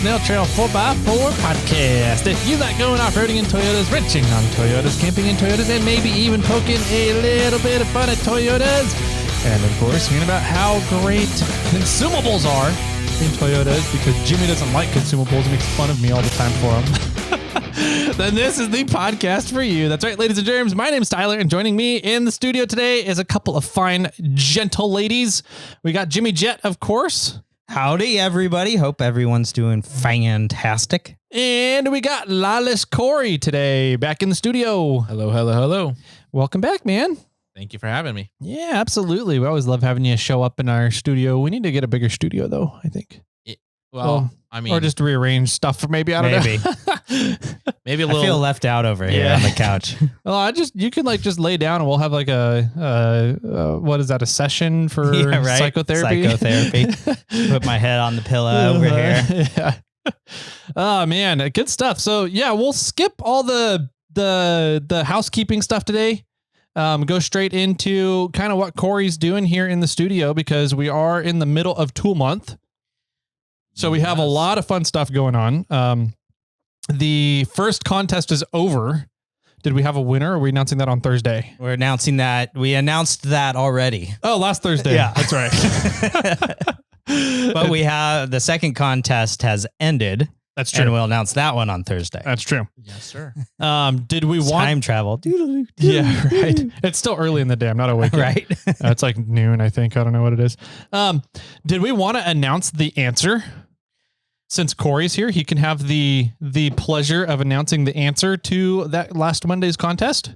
SnailTrail4x4 Podcast. If you like going off-roading in Toyotas, wrenching on Toyotas, camping in Toyotas, and maybe even poking a little bit of fun at Toyotas, and of course, hearing about how great consumables are in Toyotas because Jimmy doesn't like consumables and makes fun of me all the time for them, then this is the podcast for you. That's right, ladies and germs. My name's Tyler, and joining me in the studio today is a couple of fine, gentle ladies. We got Jimmy Jet, of course. Howdy, everybody. Hope everyone's doing fantastic. And we got Lawless Corey today, back in the studio. Hello, hello, hello. Welcome back, man. Thank you for having me. Yeah, absolutely. We always love having you show up in our studio. We need to get a bigger studio, though, I think. Or just rearrange stuff. Maybe, I don't know. Maybe a little. I feel left out over here on the couch. Well, you can just lay down and we'll have like what is that? A session for psychotherapy? Psychotherapy. Put my head on the pillow over here. Yeah. Oh man, good stuff. So yeah, we'll skip all the housekeeping stuff today. Go straight into kind of what Corey's doing here in the studio because we are in the middle of Tool Month. So we have a lot of fun stuff going on. The first contest is over. Did we have a winner? Or are we announcing that on Thursday? We're announcing that. We announced that already. Oh, last Thursday. Yeah, that's right. But we have the second contest has ended. That's true. And we'll announce that one on Thursday. That's true. Yes, sir. Did we want time travel? Yeah, right. It's still early in the day. I'm not awake yet. Right. It's like noon, I think. I don't know what it is. Did we want to announce the answer? Since Corey's here, he can have the pleasure of announcing the answer to that last Monday's contest.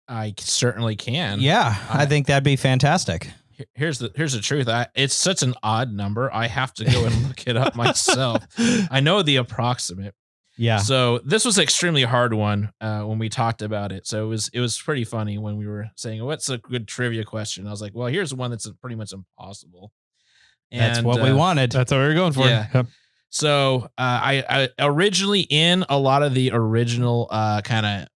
I certainly can. Yeah, I think that'd be fantastic. Here's the truth. It's such an odd number. I have to go and look it up myself. I know the approximate. Yeah. So this was an extremely hard one when we talked about it. So it was pretty funny when we were saying, what's a good trivia question? I was like, well, here's one that's pretty much impossible. And that's what we wanted. That's what we were going for. Yeah. Yep. So I originally, in a lot of the original kind of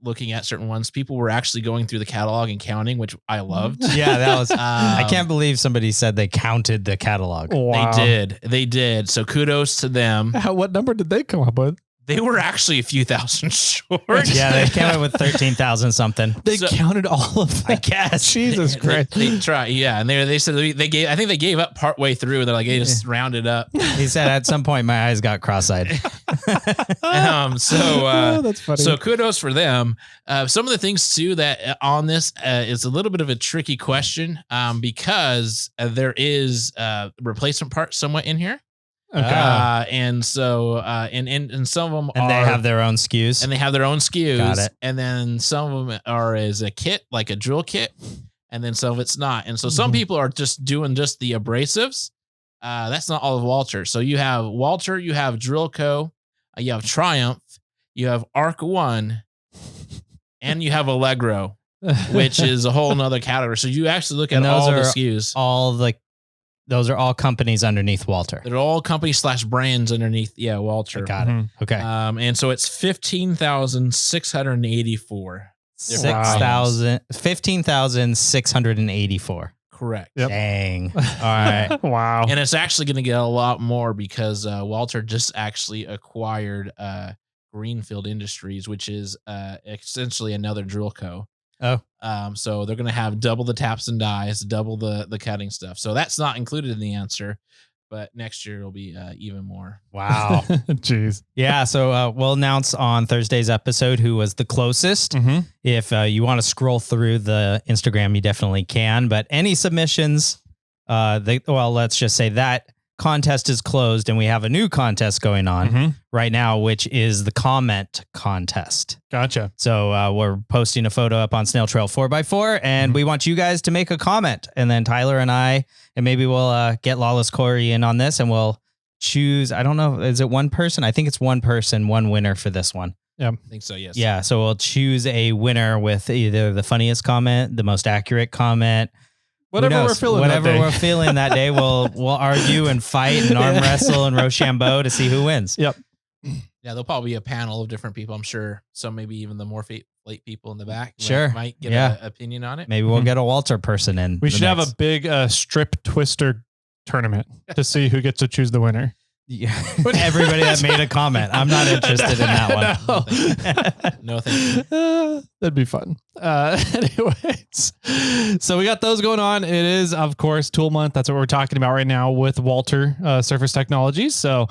looking at certain ones, people were actually going through the catalog and counting, which I loved. Yeah, that was. I can't believe somebody said they counted the catalog. Wow. They did. So kudos to them. What number did they come up with? They were actually a few thousand short. Yeah, they came up with 13,000 something. They counted all of that. I guess. Jesus Christ. They tried, yeah, and they said they gave. I think they gave up partway through. They're like, they just rounded up. He said at some point my eyes got cross-eyed. That's funny. So kudos for them. Some of the things too that on this is a little bit of a tricky question because there is replacement parts somewhat in here. Okay. And so, and some of them and they have their own SKUs. And they have their own SKUs. Got it. And then some of them are as a kit, like a drill kit. And then some of it's not. And so some people are just doing just the abrasives. That's not all of Walter. So you have Walter, you have Drillco, you have Triumph, you have Arc One, and you have Allegro, which is a whole nother category. So you actually look at all the SKUs. Those are all companies underneath Walter. They're all companies / brands underneath. Yeah, Walter. Got it. Okay. And so it's 15,684. 15,684. Correct. Yep. Dang. All right. Wow. And it's actually going to get a lot more because Walter just actually acquired Greenfield Industries, which is essentially another drill co. Oh. So they're going to have double the taps and dies, double the cutting stuff. So that's not included in the answer, but next year it'll be even more. Wow. Jeez. Yeah. So we'll announce on Thursday's episode who was the closest. Mm-hmm. If you want to scroll through the Instagram, you definitely can. But any submissions, let's just say that contest is closed and we have a new contest going on right now, which is the comment contest. Gotcha. So we're posting a photo up on SnailTrail4x4 and we want you guys to make a comment. And then Tyler and I, and maybe we'll get Lawless Corey in on this and we'll choose, I don't know, is it one person? I think it's one person, one winner for this one. Yeah. I think so, yes. Yeah. So we'll choose a winner with either the funniest comment, the most accurate comment, Whatever we're feeling that day, we'll argue and fight and arm wrestle and Rochambeau to see who wins. Yep. Yeah, there'll probably be a panel of different people, I'm sure. Some maybe even the MORRFlate people in the back might get an opinion on it. Maybe we'll get a Walter person in. We should have a big strip twister tournament to see who gets to choose the winner. Everybody that made a comment. I'm not interested in that one. No, thank you. That'd be fun. Anyways, so we got those going on. It is, of course, Tool Month. That's what we're talking about right now with Walter Surface Technologies. So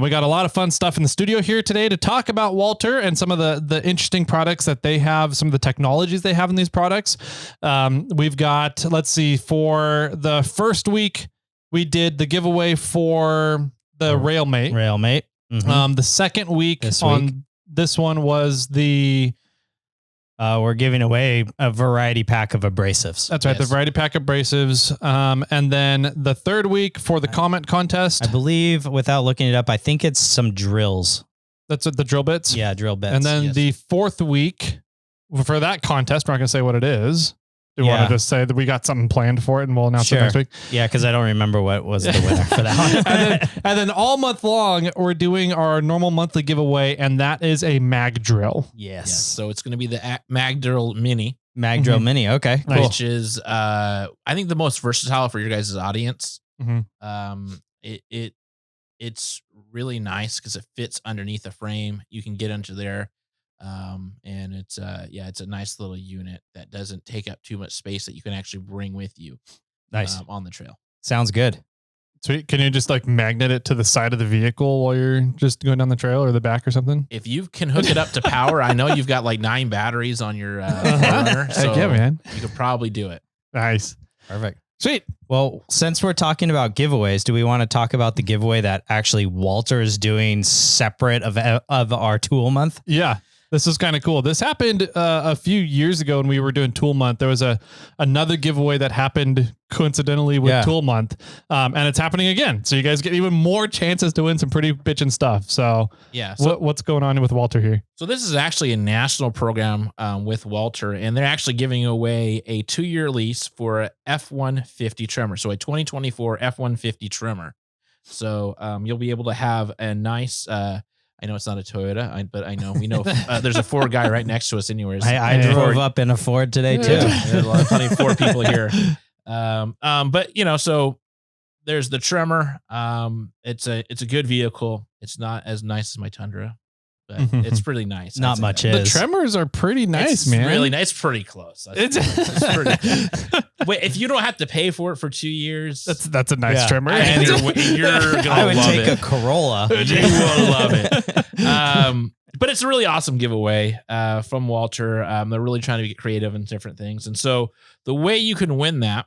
we got a lot of fun stuff in the studio here today to talk about Walter and some of the interesting products that they have, some of the technologies they have in these products. We've got, let's see, for the first week, we did the giveaway for the Railmate. Mm-hmm. The second week on this one was the... we're giving away a variety pack of abrasives. That's right. Yes. The variety pack of abrasives. And then the third week for the comment contest. I believe, without looking it up, I think it's some drills. That's the drill bits? Yeah, drill bits. And then the fourth week for that contest, we're not going to say what it is. Do you want to just say that we got something planned for it and we'll announce it next week? Yeah, because I don't remember what was the winner for that one. and then all month long, we're doing our normal monthly giveaway, and that is a mag drill. Yes. So it's going to be the Mag Drill Mini. Mag Drill Mini. Okay, cool. Which is, I think, the most versatile for your guys' audience. Mm-hmm. It's really nice because it fits underneath the frame. You can get into there. And it's a nice little unit that doesn't take up too much space that you can actually bring with you. Nice. On the trail. Sounds good. Sweet. Can you just like magnet it to the side of the vehicle while you're just going down the trail or the back or something? If you can hook it up to power, I know you've got like 9 batteries on your runner, so yeah, man. You could probably do it. Nice. Perfect. Sweet. Well, since we're talking about giveaways, do we want to talk about the giveaway that actually Walter is doing separate of our Tool Month? Yeah. This is kind of cool. This happened a few years ago when we were doing Tool Month. There was another giveaway that happened coincidentally with Tool Month, and it's happening again. So you guys get even more chances to win some pretty bitchin' stuff. So yeah, what's going on with Walter here? So this is actually a national program with Walter, and they're actually giving away a 2-year lease for a F-150 trimmer. So a 2024 F-150 trimmer. So you'll be able to have a nice. I know it's not a Toyota, but I know we know there's a Ford guy right next to us. Anyways, I drove up in a Ford today too. There's a lot of funny Ford people here. But so there's the trimmer. It's a good vehicle. It's not as nice as my Tundra, but it's pretty nice. Not much The is. trimmers are pretty nice, man. Really nice. It's pretty close. It's pretty. Wait, if you don't have to pay for it for 2 years, that's a nice trimmer. And you're gonna I would love take it. a Corolla. You will love it. But it's a really awesome giveaway from Walter. They're really trying to get creative and different things. And so the way you can win that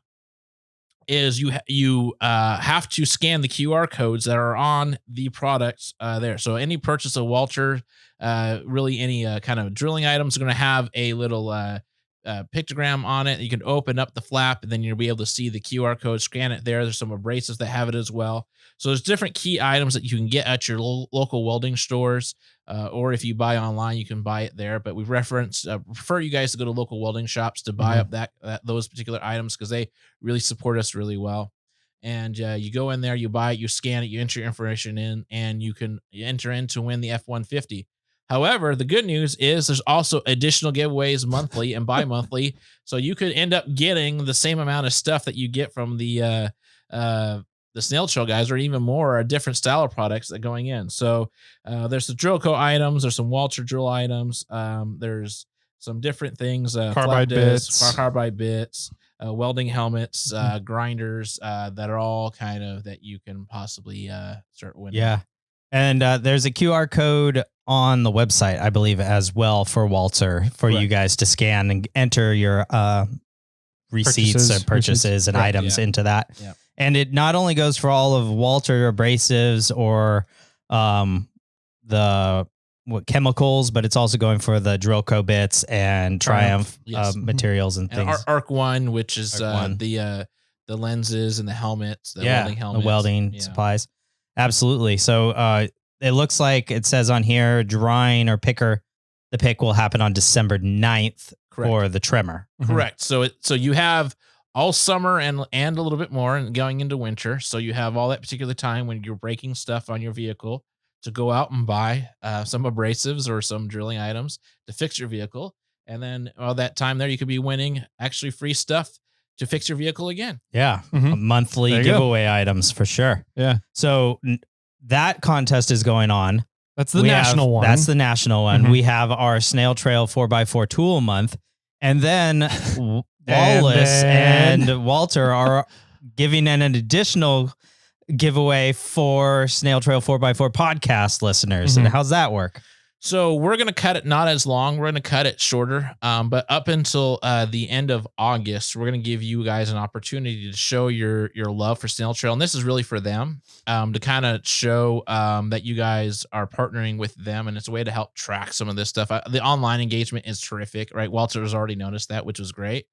is you have to scan the QR codes that are on the products there. So any purchase of Walter, really any kind of drilling items are going to have a little pictogram on it. You can open up the flap and then you'll be able to see the QR code, scan it there. There's some abrasives that have it as well. So there's different key items that you can get at your local welding stores, or if you buy online, you can buy it there. But we prefer you guys to go to local welding shops to buy up those particular items because they really support us really well. And you go in there, you buy it, you scan it, you enter your information in, and you can enter in to win the F-150. However, the good news is there's also additional giveaways monthly and bi-monthly. So you could end up getting the same amount of stuff that you get from the Snail Trail guys, or even more, a different style of products that are going in. So there's the drill co items, there's some Walter drill items, there's some different things, carbide bits, welding helmets, grinders, that are all kind of that you can possibly start winning. Yeah. And there's a QR code on the website, I believe, as well for Walter for you guys to scan and enter your receipts or purchases and items into that. Yeah. And it not only goes for all of Walter abrasives or the chemicals, but it's also going for the Drillco bits and Triumph materials and things. Arc One, which is the lenses and the helmets, welding helmets, the welding supplies. Absolutely. So it looks like it says on here, drying or picker. The pick will happen on December 9th for the trimmer. Correct. So you have all summer and a little bit more and going into winter. So you have all that particular time when you're breaking stuff on your vehicle to go out and buy some abrasives or some drilling items to fix your vehicle. And then all that time there, you could be winning actually free stuff to fix your vehicle again. Yeah. Monthly giveaway items for sure. Yeah. So that contest is going on. That's the national one. That's the national one. Mhm. We have our Snail Trail 4x4 tool month. And then Lawless and Walter are giving an additional giveaway for Snail Trail 4x4 podcast listeners. Mhm. And how's that work? So we're going to cut it not as long. We're going to cut it shorter. But up until the end of August, we're going to give you guys an opportunity to show your love for Snail Trail. And this is really for them to kind of show that you guys are partnering with them. And it's a way to help track some of this stuff. The online engagement is terrific, right? Walter has already noticed that, which was great.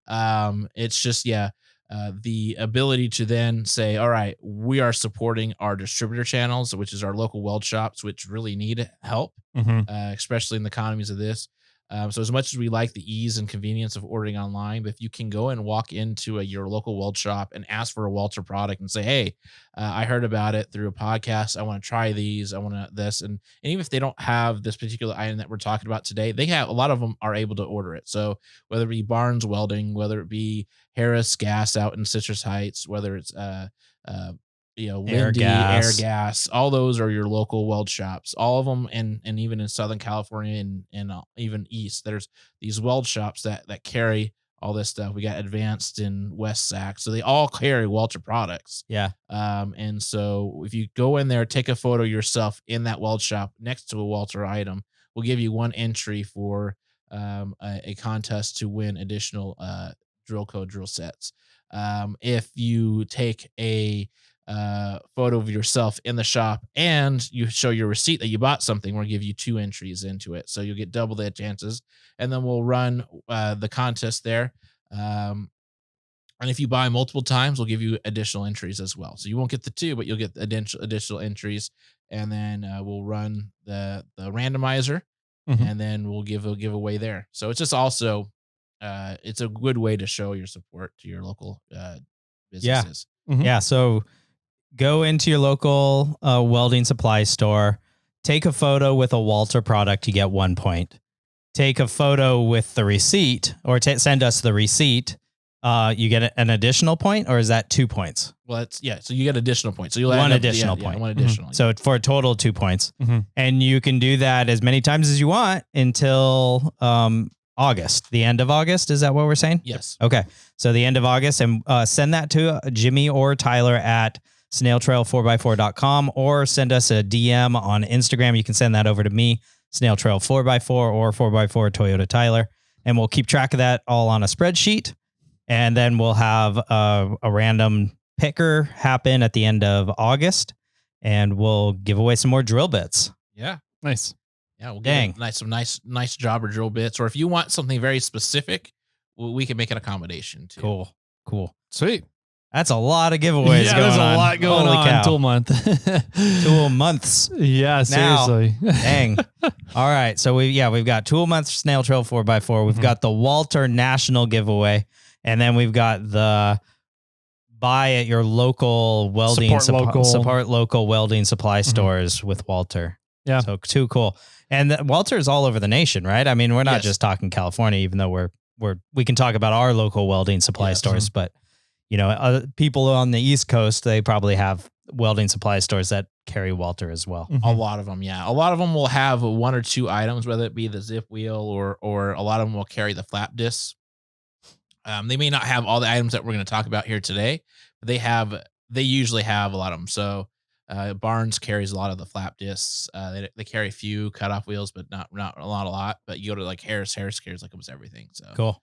It's just, the ability to then say, all right, we are supporting our distributor channels, which is our local weld shops, which really need help, especially in the economies of this. So as much as we like the ease and convenience of ordering online, but if you can go and walk into your local weld shop and ask for a Walter product and say, hey, I heard about it through a podcast. I want to try these. I want this. And even if they don't have this particular item that we're talking about today, they have, a lot of them are able to order it. So whether it be Barnes Welding, whether it be Harris Gas out in Citrus Heights, whether it's Lindy, Air Gas, all those are your local weld shops. All of them, and even in Southern California and even East, there's these weld shops that carry all this stuff. We got Advanced in West Sac, so they all carry Walter products. Yeah. And so if you go in there, take a photo yourself in that weld shop next to a Walter item, we'll give you one entry for a contest to win additional drill code drill sets. If you take a photo of yourself in the shop and you show your receipt that you bought something, we'll give you 2 entries into it, so you'll get double the chances. And then we'll run the contest there, and if you buy multiple times, we'll give you additional entries as well. So you won't get the 2, but you'll get additional entries. And then we'll run the randomizer, and then we'll give a giveaway there. So it's just also it's a good way to show your support to your local businesses. Yeah. So go into your local welding supply store, take a photo with a Walter product, you get 1 point. Take a photo with the receipt, or send us the receipt, you get an additional point, or is that 2 points? Well, so you get additional points. So you'll one add additional point. One additional. So for a total 2 points. And you can do that as many times as you want until August, the end of August. Is that what we're saying? Yes. Okay. So the end of August, and send that to Jimmy or Tyler at SnailTrail4x4.com, or send us a DM on Instagram. You can send that over to me, SnailTrail4x4 or 4x4 Toyota Tyler, and we'll keep track of that all on a spreadsheet. And then we'll have a random picker happen at the end of August, and we'll give away some more drill bits. Yeah. Nice. Yeah. We'll get some nice jobber drill bits, or if you want something very specific, we can make an accommodation too. Cool. Sweet. That's a lot of giveaways. Yeah, going there's on. a lot going Holy on. cow. Tool month. Tool months. Yeah, seriously. Dang. All right. So we've got Tool Month Snail Trail 4x4. We've got the Walter National giveaway. And then we've got the buy at your local welding support local welding supply stores with Walter. Yeah. So too cool. And Walter is all over the nation, right? I mean, we're not just talking California, even though we can talk about our local welding supply stores, but other people on the East Coast, they probably have welding supply stores that carry Walter as well. A lot of them, yeah. A lot of them will have 1 or 2 items, whether it be the zip wheel or a lot of them will carry the flap discs. They may not have all the items that we're going to talk about here today, but they usually have a lot of them. So Barnes carries a lot of the flap discs. They carry a few cutoff wheels, but not a lot. But you go to like Harris carries like almost everything. So cool.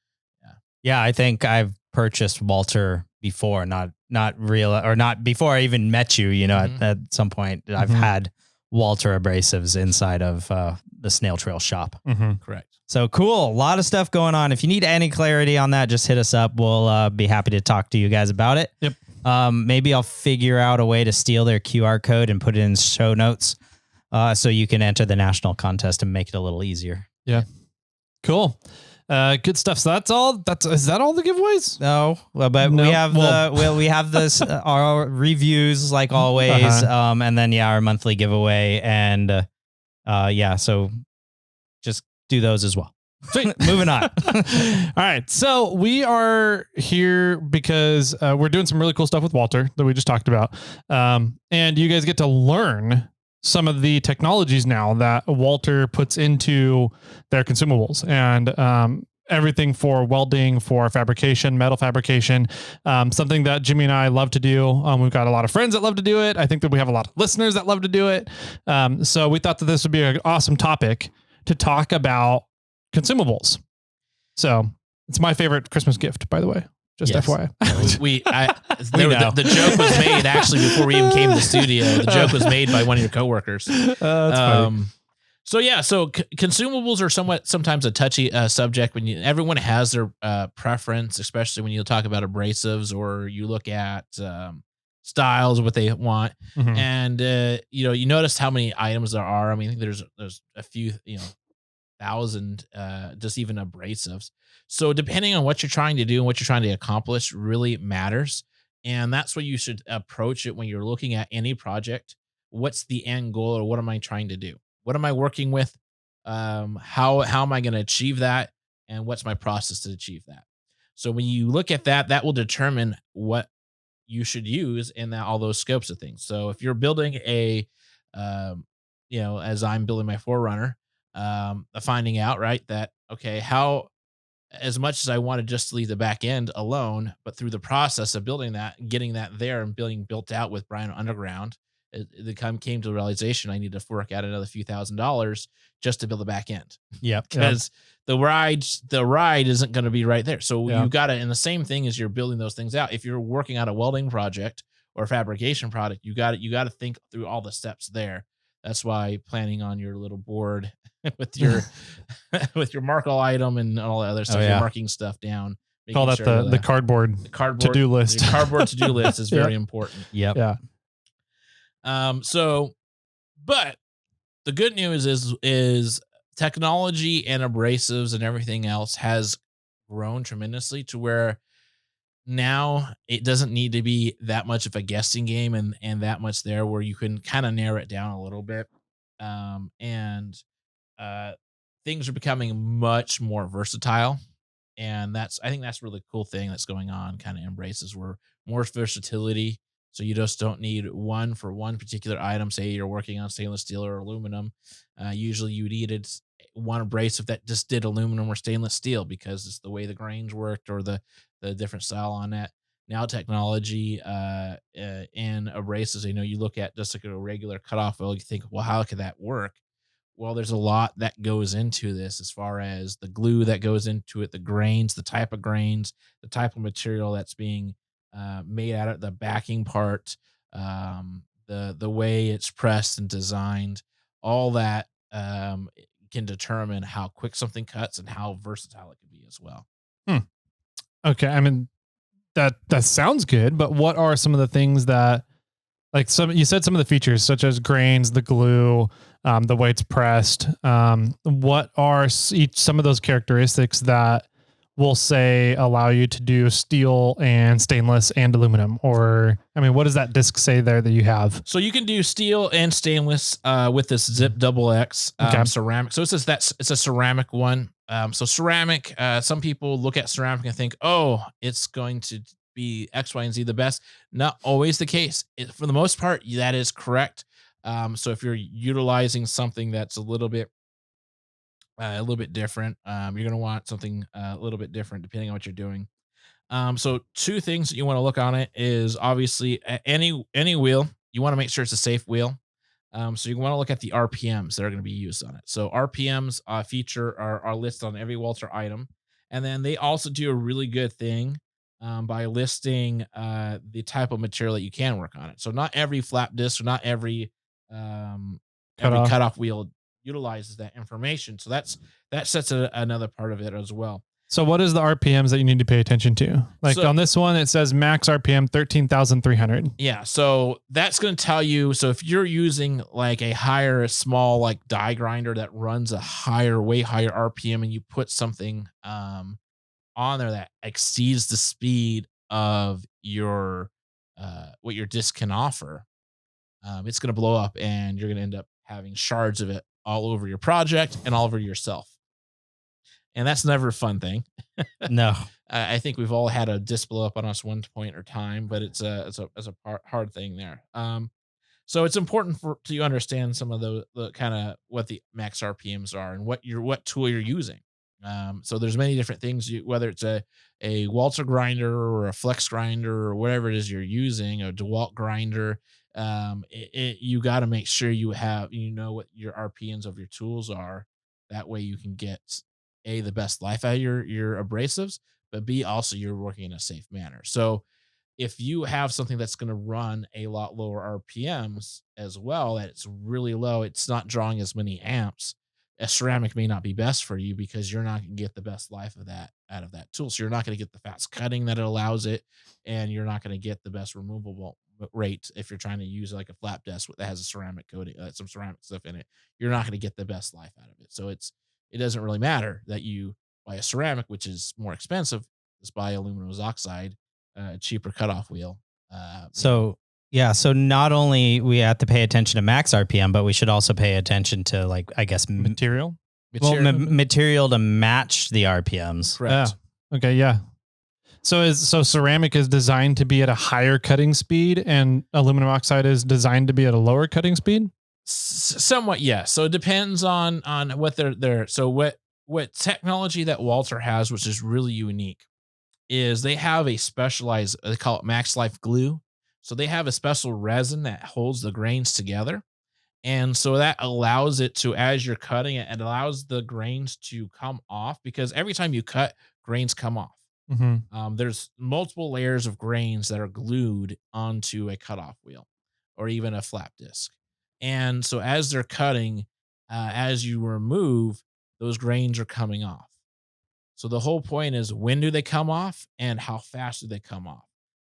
Yeah, I think I've purchased Walter before, not before I even met you. At some point, I've had Walter abrasives inside of the Snail Trail shop. Correct. So cool. A lot of stuff going on. If you need any clarity on that, just hit us up. We'll be happy to talk to you guys about it. Yep. Maybe I'll figure out a way to steal their QR code and put it in show notes so you can enter the national contest and make it a little easier. Yeah. Cool. Good stuff. So is that all the giveaways? No, but we have this our reviews like always, and then our monthly giveaway, and so just do those as well. Sweet. Moving on. All right. So we are here because we're doing some really cool stuff with Walter that we just talked about. And you guys get to learn some of the technologies now that Walter puts into their consumables, and everything for welding, for fabrication, metal fabrication, something that Jimmy and I love to do. We've got a lot of friends that love to do it. I think that we have a lot of listeners that love to do it. So we thought that this would be an awesome topic to talk about consumables. So it's my favorite Christmas gift, by the way. Just Yes. FYI. The joke was made actually before we even came to the studio. The joke was made by one of your coworkers. That's funny. So consumables are sometimes a touchy subject when everyone has their preference, especially when you talk about abrasives or you look at styles, what they want. Mhm. And you notice how many items there are. I mean, I think there's a few, 1,000 just even abrasives. So depending on what you're trying to do and what you're trying to accomplish really matters. And that's what you should approach it when you're looking at any project. What's the end goal, or what am I trying to do? What am I working with? How am I going to achieve that? And what's my process to achieve that? So when you look at that, that will determine what you should use in all those scopes of things. So if you're building as I'm building my Forerunner, finding out, right, that, okay, how, as much as I want to just leave the back end alone, but through the process of building that, getting that there and being built out with Brian Underground, it came to the realization I need to fork out another few $1,000s just to build the back end. Yep. Because the ride isn't going to be right there. So Yeah. you got to, and the same thing as you're building those things out. If you're working on a welding project or a fabrication product, you got to think through all the steps there. That's why planning on your little board with your with your mark all item and all the other stuff, you're marking stuff down. Call that the cardboard to-do list. The cardboard to-do list is very important. Yep. Yeah. But the good news is technology and abrasives and everything else has grown tremendously to where now it doesn't need to be that much of a guessing game and that much there, where you can kind of narrow it down a little bit. Things are becoming much more versatile. And I think that's a really cool thing that's going on, kind of embraces where more versatility. So you just don't need one for one particular item. Say you're working on stainless steel or aluminum. Usually you needed one abrasive that just did aluminum or stainless steel because it's the way the grains worked or the different style on that. Now technology and abrasives, you look at just like a regular cutoff oil, you think, well, how could that work? Well, there's a lot that goes into this as far as the glue that goes into it, the grains, the type of grains, the type of material that's being made out of the backing part, the way it's pressed and designed, all that can determine how quick something cuts and how versatile it can be as well. Okay. I mean, that sounds good, but what are some of the things that, like you said some of the features such as grains, the glue, the way it's pressed. What are some of those characteristics that will say allow you to do steel and stainless and aluminum? Or, I mean, what does that disc say there that you have? So you can do steel and stainless with this Zip XX ceramic. So it's a ceramic one. So ceramic, some people look at ceramic and think, oh, it's going to be X, Y, and Z the best. Not always the case. For the most part, that is correct. So if you're utilizing something that's a little bit different, you're going to want something a little bit different depending on what you're doing. So two things that you want to look on it is obviously any wheel, you want to make sure it's a safe wheel. So you want to look at the RPMs that are going to be used on it. So RPMs are listed on every Walter item. And then they also do a really good thing by listing the type of material that you can work on it. So not every flap disc or not every cutoff wheel utilizes that information. So that sets another part of it as well. So what is the RPMs that you need to pay attention to? Like on this one, it says max RPM 13,300. Yeah. So that's going to tell you. So if you're using like a small like die grinder that runs a way higher RPM, and you put something on there that exceeds the speed of your what your disc can offer, it's going to blow up, and you're going to end up having shards of it all over your project and all over yourself. and that's never a fun thing. No. I think we've all had a disc blow up on us one point or time, but it's a hard thing there. So it's important to understand some of the kind of what the max RPMs are and what tool you're using. So there's many different things, whether it's a Walter grinder or a flex grinder or whatever it is you're using, a DeWalt grinder. You got to make sure you know what your RPMs of your tools are. That way you can get the best life out of your abrasives, but B, also you're working in a safe manner. So if you have something that's going to run a lot lower RPMs as well, that it's really low, it's not drawing as many amps, a ceramic may not be best for you because you're not going to get the best life of that out of that tool. So you're not going to get the fast cutting that it allows it, and you're not going to get the best removable rate if you're trying to use like a flap desk that has a ceramic coating, some ceramic stuff in it. You're not going to get the best life out of it. So it doesn't really matter that you buy a ceramic, which is more expensive. Just buy aluminum oxide, cheaper cutoff wheel. So not only we have to pay attention to max RPM, but we should also pay attention to, like, I guess, material. Material to match the RPMs. Correct. Yeah. Okay. Yeah. So ceramic is designed to be at a higher cutting speed, and aluminum oxide is designed to be at a lower cutting speed. Somewhat, yes. So it depends on what they're. So what technology that Walter has, which is really unique, is they have a specialized, they call it Max Life glue. So they have a special resin that holds the grains together. And so that allows it to, as you're cutting it, it allows the grains to come off, because every time you cut, grains come off. Mm-hmm. There's multiple layers of grains that are glued onto a cutoff wheel or even a flap disc. And so as they're cutting, as you remove, those grains are coming off. So the whole point is, when do they come off and how fast do they come off?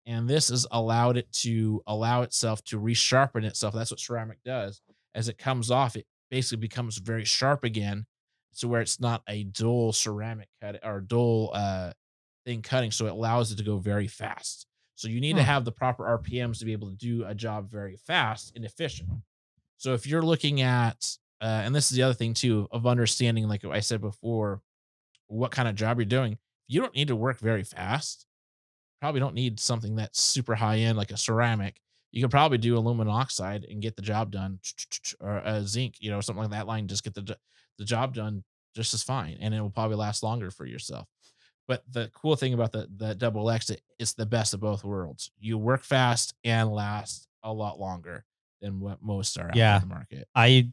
And this has allowed it to allow itself to resharpen itself. That's what ceramic does. As it comes off, it basically becomes very sharp again, to where it's not a dull ceramic cut or dull thing cutting. So it allows it to go very fast. So you need to have the proper RPMs to be able to do a job very fast and efficient. So if you're looking at, and this is the other thing too, of understanding, like I said before, what kind of job you're doing. You don't need to work very fast. Probably don't need something that's super high end, like a ceramic. You can probably do aluminum oxide and get the job done, or a zinc, something like that line. Just get the job done just as fine, and it will probably last longer for yourself. But the cool thing about the double X, it's the best of both worlds. You work fast and last a lot longer than what most are out in the market. I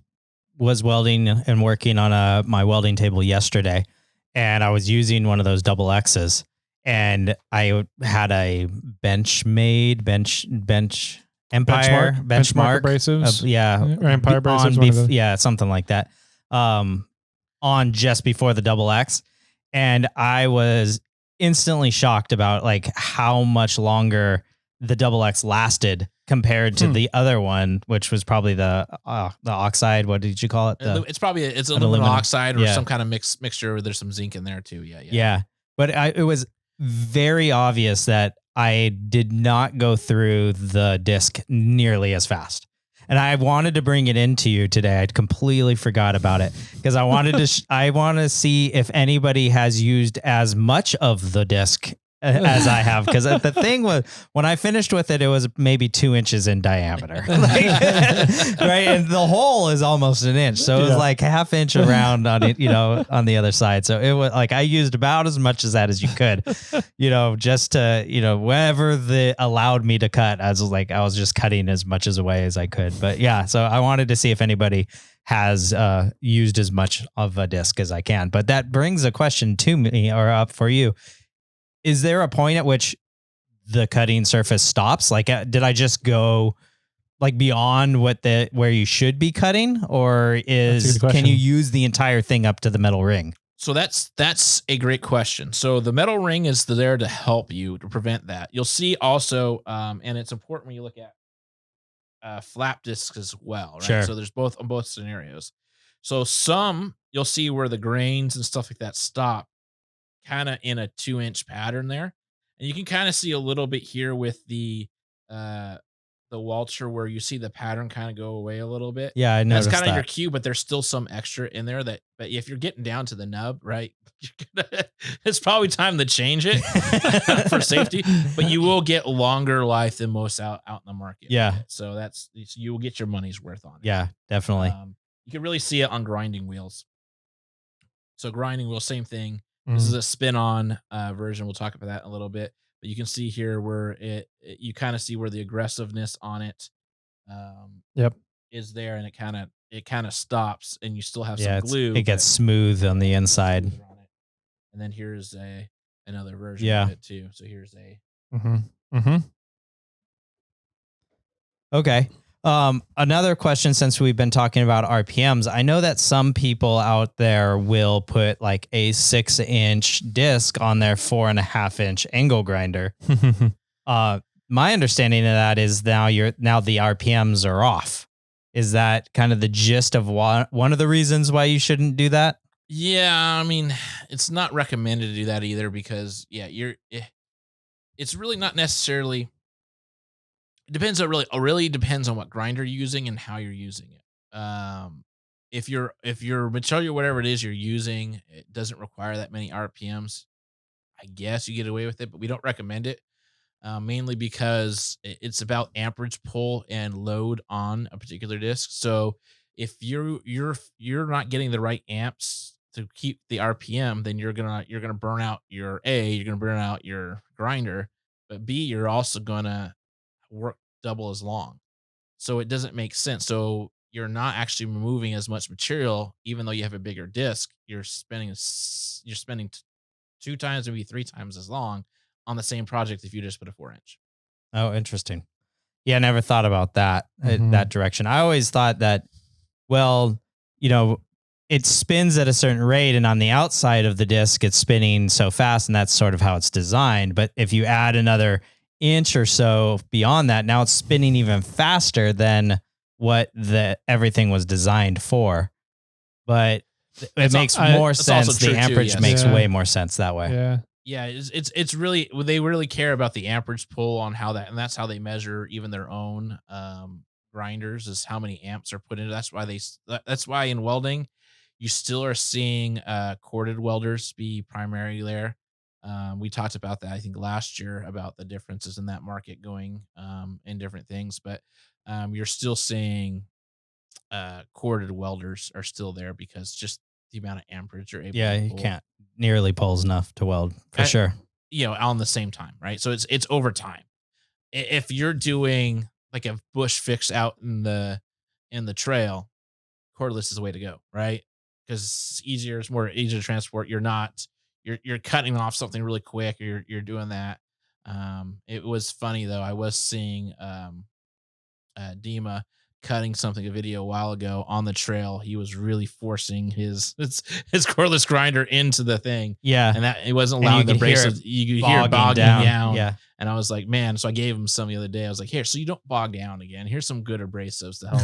was welding and working on my welding table yesterday, and I was using one of those double X's, and I had a benchmark abrasives. Or Empire abrasives. Something like that. On just before the double X. And I was instantly shocked about like how much longer the double X lasted compared to the other one, which was probably the oxide. What did you call it? It's aluminum oxide or some kind of mixture where there's some zinc in there too. Yeah. But it was very obvious that I did not go through the disc nearly as fast. And I wanted to bring it into you today. I completely forgot about it because I wanted to. I want to see if anybody has used as much of the disc as I have, because the thing was, when I finished with it, it was maybe 2 inches in diameter, right? And the hole is almost an inch, so it was like half inch around on it, on the other side. So it was like I used about as much as that as you could, just to, wherever they allowed me to cut. I was just cutting as much away as I could. But yeah, so I wanted to see if anybody has used as much of a disc as I can. But that brings a question to me, or up for you. Is there a point at which the cutting surface stops? Like, did I just go like beyond where you should be cutting, or can you use the entire thing up to the metal ring? So that's a great question. So the metal ring is there to help you to prevent that. You'll see also, and it's important when you look at flap discs as well, right? Sure. So there's both on both scenarios. So some you'll see where the grains and stuff like that stop, kind of in a 2-inch pattern there. And you can kind of see a little bit here with the the Walter where you see the pattern kind of go away a little bit. Yeah, I That's noticed kind of your that. cue, but there's still some extra in there but if you're getting down to the nub, right, it's probably time to change it for safety, but you will get longer life than most out in the market. Yeah. So you will get your money's worth on it. Yeah, definitely. You can really see it on grinding wheels. So grinding wheel, same thing. Mhm. This is a spin-on version. We'll talk about that in a little bit. But you can see here where you kind of see where the aggressiveness on it Yep. is there, and it kind of stops, and you still have Yeah, some glue. it gets smooth on the inside. And then here's another version Yeah. of it too. So here's a Mm-hmm. Mm-hmm. Okay. Another question, since we've been talking about RPMs, I know that some people out there will put like a 6-inch disc on their 4.5-inch angle grinder. My understanding of that is now the RPMs are off. Is that kind of the gist of one of the reasons why you shouldn't do that? Yeah, I mean, it's not recommended to do that either because it's really not necessarily. It really depends on what grinder you're using and how you're using it. If your material, whatever it is you're using, it doesn't require that many RPMs, I guess you get away with it, but we don't recommend it. Mainly because it's about amperage pull and load on a particular disc. So if you're not getting the right amps to keep the RPM, then you're gonna burn out you're gonna burn out your grinder, but B, you're also gonna work double as long. So it doesn't make sense. So you're not actually removing as much material, even though you have a bigger disc. You're spending 2 times, maybe 3 times as long on the same project if you just put a 4-inch. Oh, interesting. Yeah, I never thought about that, Mhm. that direction. I always thought that, well, it spins at a certain rate, and on the outside of the disc, it's spinning so fast, and that's sort of how it's designed. But if you add another inch or so beyond that, now it's spinning even faster than what everything was designed for. But it makes more sense. The amperage makes way more sense that way. Yeah. Yeah, it's really, they really care about the amperage pull on how that, and that's how they measure even their own grinders, is how many amps are put into. That's why in welding you still are seeing corded welders be primary there. We talked about that, I think, last year, about the differences in that market going in different things, but you're still seeing corded welders are still there because just the amount of amperage you're able to you pull. can't nearly pulls enough to weld for sure. On the same time, right? So it's over time. If you're doing like a bush fix out in the trail, cordless is the way to go, right? Because it's easier, it's more easy to transport. You're cutting off something really quick. You're doing that. It was funny though. I was seeing Dima cutting a video a while ago on the trail. He was really forcing his cordless grinder into the thing. Yeah. And that it wasn't allowing the abrasive. You could hear it bogging down. Yeah. And I was like, man, so I gave him some the other day. I was like, here, so you don't bog down again. Here's some good abrasives to help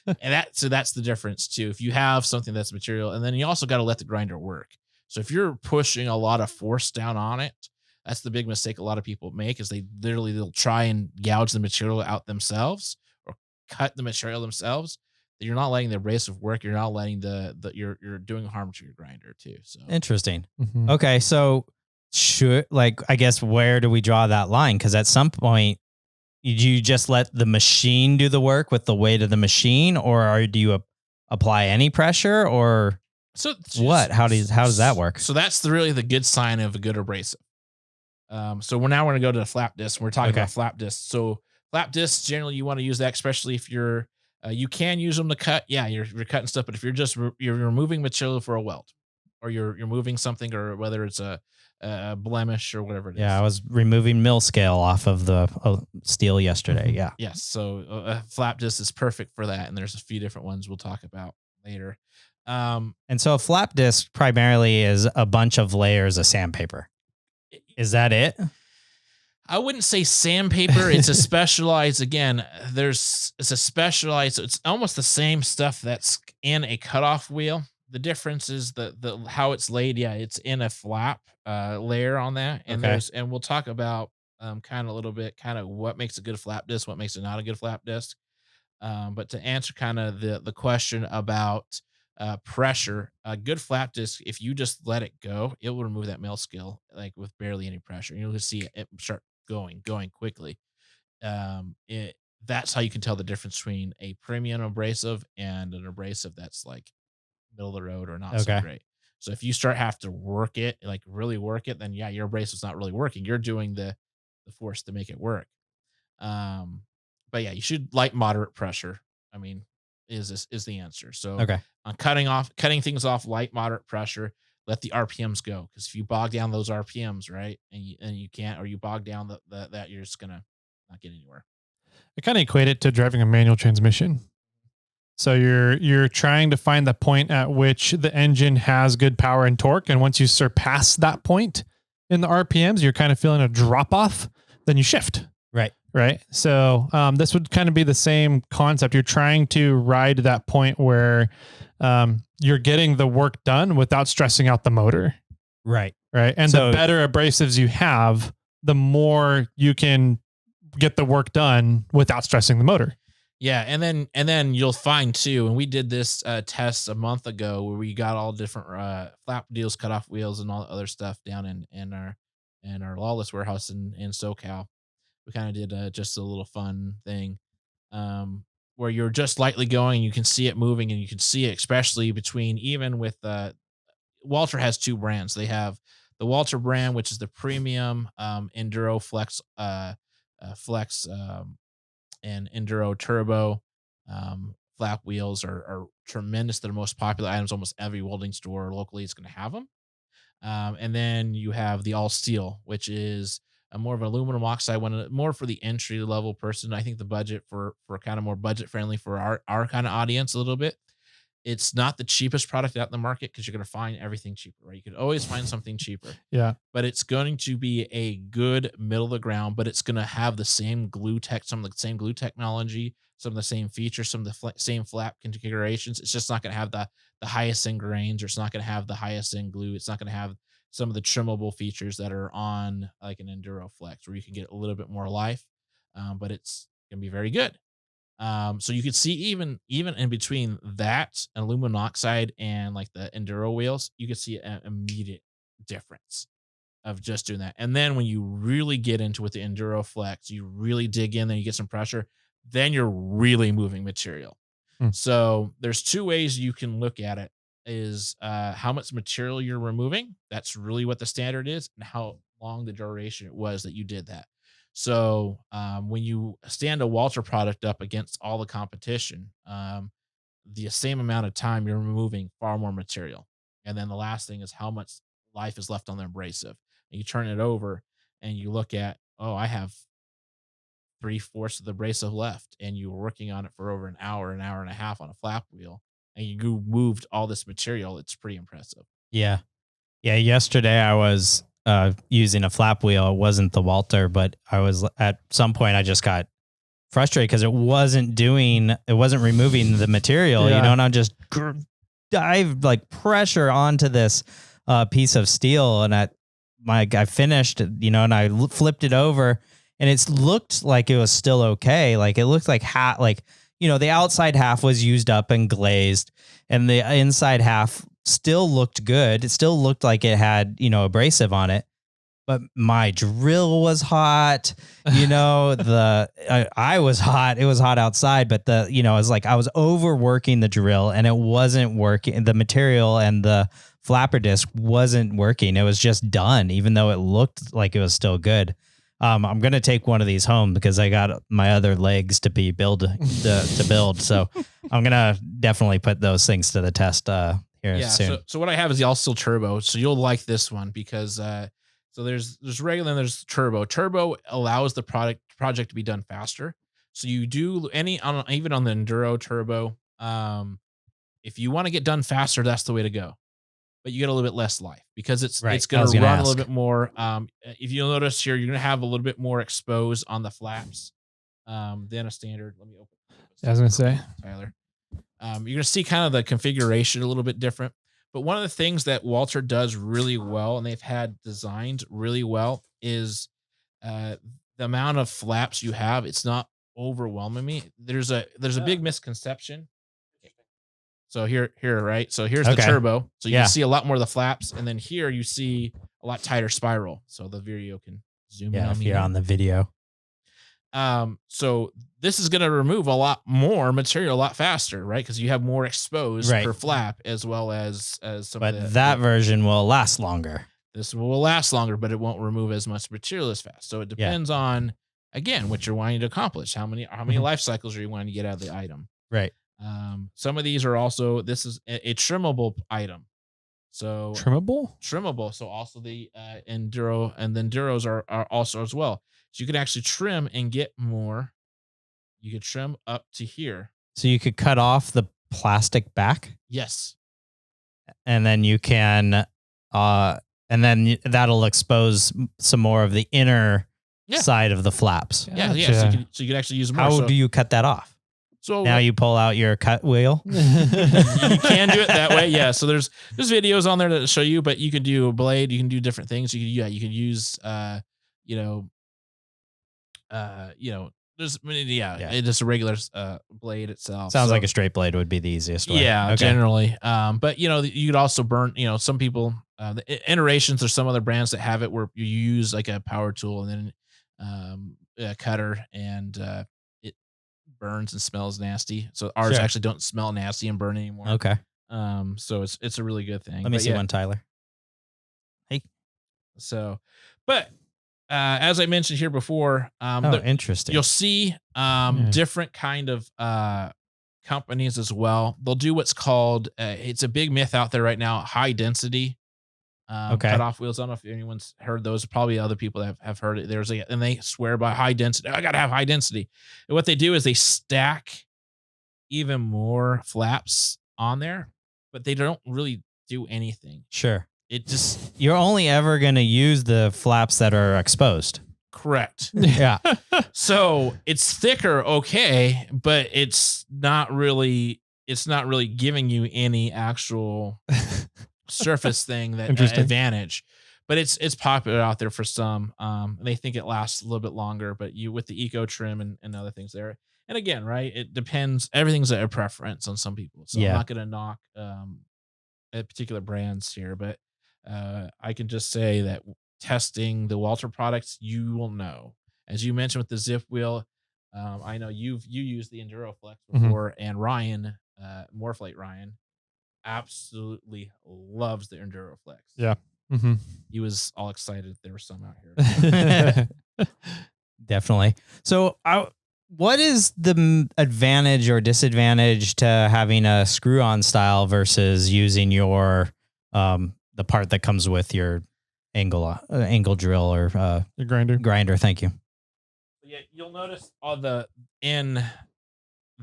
you. And that's the difference too. If you have something that's material, and then you also got to let the grinder work. So if you're pushing a lot of force down on it, that's the big mistake a lot of people make, is they'll try and gouge the material out themselves or cut the material themselves. You're not letting the abrasive work. You're not letting you're doing harm to your grinder too. So interesting. Mhm. Okay. So I guess, where do we draw that line? Cause at some point you just let the machine do the work with the weight of the machine, or do you apply any pressure, or what? How does that work? So that's really the good sign of a good abrasive. So we're going to go to the flap disc. We're talking about flap discs. So flap discs, generally you want to use that, especially if you're, you can use them to cut. Yeah, you're cutting stuff, but if you're just you're removing material for a weld, or you're moving something, or whether it's a blemish or whatever it is. Yeah, I was removing mill scale off of the steel yesterday. Yeah. Yes. So a flap disc is perfect for that, and there's a few different ones we'll talk about later. And so a flap disc primarily is a bunch of layers of sandpaper. Is that it? I wouldn't say sandpaper. It's a specialized, again, it's a specialized, it's almost the same stuff that's in a cutoff wheel. The difference is the how it's laid. Yeah, it's in a flap layer on that. And and we'll talk about kind of a little bit, kind of what makes a good flap disc, what makes it not a good flap disc. But to answer kind of the question about pressure, a good flap disc, if you just let it go, it will remove that mill skill like with barely any pressure. You'll just see it start going quickly. That's how you can tell the difference between a premium abrasive and an abrasive that's like middle of the road or not so great. So if you have to work it, like really work it, then yeah, your abrasive's not really working. You're doing the force to make it work. But yeah, you should light moderate pressure. I mean, is the answer. So on cutting things off, light moderate pressure, let the RPMs go. Because if you bog down those RPMs, right, and you can't, or you bog down that you're just gonna not get anywhere. I kind of equate it to driving a manual transmission. So you're trying to find the point at which the engine has good power and torque, and once you surpass that point in the RPMs, you're kind of feeling a drop off. Then you shift. Right. So this would kind of be the same concept. You're trying to ride that point where you're getting the work done without stressing out the motor. Right. And the better abrasives you have, the more you can get the work done without stressing the motor. Yeah, and then you'll find too, and we did this test a month ago where we got all different flap deals, cut off wheels, and all the other stuff down in our Lawless warehouse in SoCal. We kind of did just a little fun thing where you're just lightly going, you can see it moving, and you can see it, especially between even with Walter has two brands. They have the Walter brand, which is the premium Enduro Flex and Enduro Turbo flap wheels are tremendous. They're the most popular items. Almost every welding store locally is going to have them. And then you have the all steel, which is more of an aluminum oxide one, more for the entry level person. I think the budget for kind of more budget friendly for our kind of audience a little bit. It's not the cheapest product out in the market because you're going to find everything cheaper, right? You can always find something cheaper. Yeah. But it's going to be a good middle of the ground, but it's going to have the same some of the same glue technology, some of the same features, some of the same flap configurations. It's just not going to have the highest end grains, or it's not going to have the highest end glue. It's not going to have some of the trimmable features that are on like an Enduro Flex, where you can get a little bit more life, but it's going to be very good. So you could see even in between that and aluminum oxide and like the Enduro wheels, you could see an immediate difference of just doing that. And then when you really get into with the Enduro Flex, you really dig in, then you get some pressure, then you're really moving material. So there's two ways you can look at it: is how much material you're removing. That's really what the standard is, and how long the duration it was that you did that. So when you stand a Walter product up against all the competition, the same amount of time you're removing far more material. And then the last thing is how much life is left on the abrasive. And you turn it over and you look at, oh, I have 3/4 of the abrasive left, and you were working on it for over an hour and a half on a flap wheel, and you moved all this material. It's pretty impressive. Yeah. Yesterday I was using a flap wheel. It wasn't the Walter, but I was at some point I just got frustrated because it wasn't removing the material, and I just dive like pressure onto this piece of steel, and I finished, and I flipped it over, and it looked like it was still okay. Like it looked like the outside half was used up and glazed, and the inside half still looked good. It still looked like it had, abrasive on it, but my drill was hot. I was hot. It was hot outside, but it was like I was overworking the drill, and it wasn't working. The material and the flapper disc wasn't working. It was just done, even though it looked like it was still good. I'm going to take one of these home because I got my other legs to build. So I'm going to definitely put those things to the test here soon. So what I have is the all steel turbo. So you'll like this one because so there's regular and there's turbo. Turbo allows the project to be done faster. So you do even on the Enduro Turbo, if you want to get done faster, that's the way to go. But you get a little bit less life because it's going to run a little bit more. If you'll notice here, you're going to have a little bit more exposed on the flaps than a standard. Let me open. I was going to say, Tyler, you're going to see kind of the configuration a little bit different. But one of the things that Walter does really well, and they've had designed really well, is the amount of flaps you have, it's not overwhelming me. There's a big misconception. So here, right? So here's the turbo. So you can see a lot more of the flaps. And then here you see a lot tighter spiral. So the video can zoom in on if me you're here. on the video. So this is going to remove a lot more material a lot faster, right? Because you have more exposed per flap as well as some. But that version will last longer. This will last longer, but it won't remove as much material as fast. So it depends on, again, what you're wanting to accomplish. How many life cycles are you wanting to get out of the item? Right. Some of these are also, this is a trimmable item. So trimmable. So also the enduro and the enduros are also as well. So you can actually trim and get more. You could trim up to here. So you could cut off the plastic back. Yes. And then you can, and then that'll expose some more of the inner side of the flaps. Yeah. So you could actually use more. How do you cut that off? So now you pull out your cut wheel. You can do it that way. Yeah. So there's videos on there that show you, but you can do a blade. You can do different things. You can use, it's just a regular blade itself. Sounds like a straight blade would be the easiest way. Yeah, generally. But you could also burn, some people, the iterations, there's some other brands that have it where you use like a power tool and then a cutter and it burns and smells nasty. So ours actually don't smell nasty and burn anymore. Okay. So it's a really good thing. Let me see one, Tyler. Hey. So, but as I mentioned here before, interesting. You'll see different kind of companies as well. They'll do what's called it's a big myth out there right now, high density cutoff wheels. I don't know if anyone's heard those. Probably other people that have heard it. And they swear by high density. I got to have high density. And what they do is they stack even more flaps on there, but they don't really do anything. Sure. It just, you're only ever going to use the flaps that are exposed. Correct. Yeah. So it's thicker, okay, but it's not really giving you any actual surface thing that advantage. But it's popular out there for some. They think it lasts a little bit longer, but you with the eco trim and other things there. And again, right, it depends. Everything's a preference on some people. So I'm not going to knock particular brands here, but I can just say that testing the Walter products, you will know. As you mentioned with the Zip wheel, I know you used the EnduroFlex before, and Ryan, MORRFlate Ryan, absolutely loves the EnduroFlex. Yeah. He was all excited there were some out here. Definitely. So what is the advantage or disadvantage to having a screw-on style versus using your the part that comes with your angle drill or your grinder? Thank you. Yeah, you'll notice in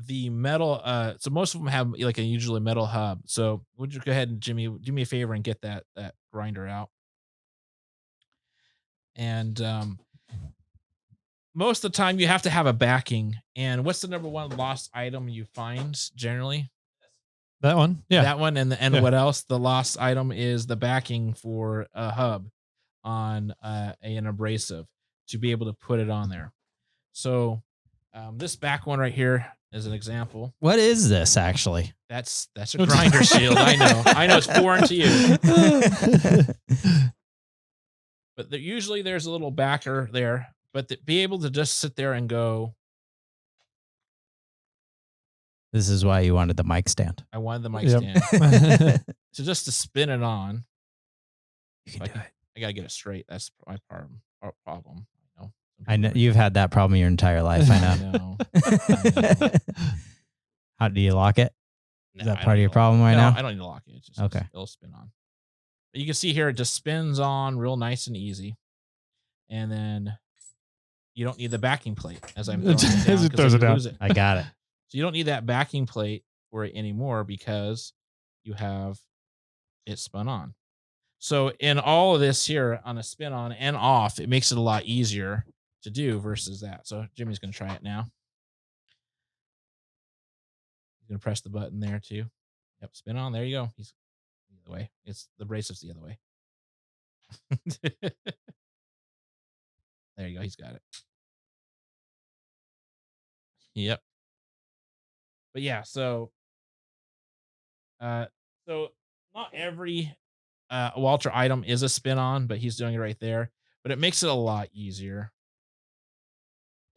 the metal. So most of them have like a usually metal hub. So would you go ahead and Jimmy, do me a favor and get that grinder out? And most of the time you have to have a backing. And what's the number one lost item you find generally? That one? Yeah. That one. And what else? The lost item is the backing for a hub on an abrasive to be able to put it on there. So this back one right here is an example. What is this actually? That's a grinder shield. I know it's foreign to you. But usually there's a little backer there, but to be able to just sit there and go. This is why you wanted the mic stand. I wanted the mic stand. So just to spin it on. You can do it. I got to get it straight. That's my problem. I know you've had that problem your entire life. I know. How do you lock it? Is that part of your problem right now? I don't need to lock it. It's just okay. It'll spin on. But you can see here it just spins on real nice and easy, and then you don't need the backing plate as I'm throws it down. I got it. So you don't need that backing plate for it anymore because you have it spun on. So in all of this here on a spin on and off, it makes it a lot easier to do versus that. So Jimmy's going to try it now. He's going to press the button there too. Yep, spin on. There you go. He's the other way. It's the abrasive's the other way. There you go. He's got it. Yep. But yeah, so not every Walter item is a spin on, but he's doing it right there. But it makes it a lot easier.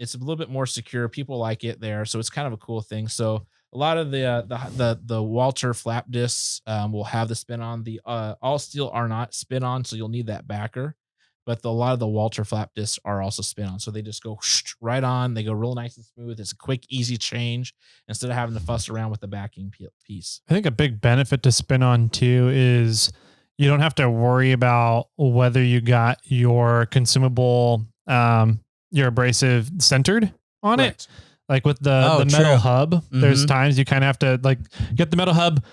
It's a little bit more secure. People like it there, so it's kind of a cool thing. So a lot of the Walter flap discs will have the spin on. The all steel are not spin on, so you'll need that backer. But a lot of the Walter flap discs are also spin on, so they just go right on. They go real nice and smooth. It's a quick, easy change instead of having to fuss around with the backing piece. I think a big benefit to spin on too is you don't have to worry about whether you got your consumable, your abrasive centered on it. Like with the metal hub, there's times you kind of have to like get the metal hub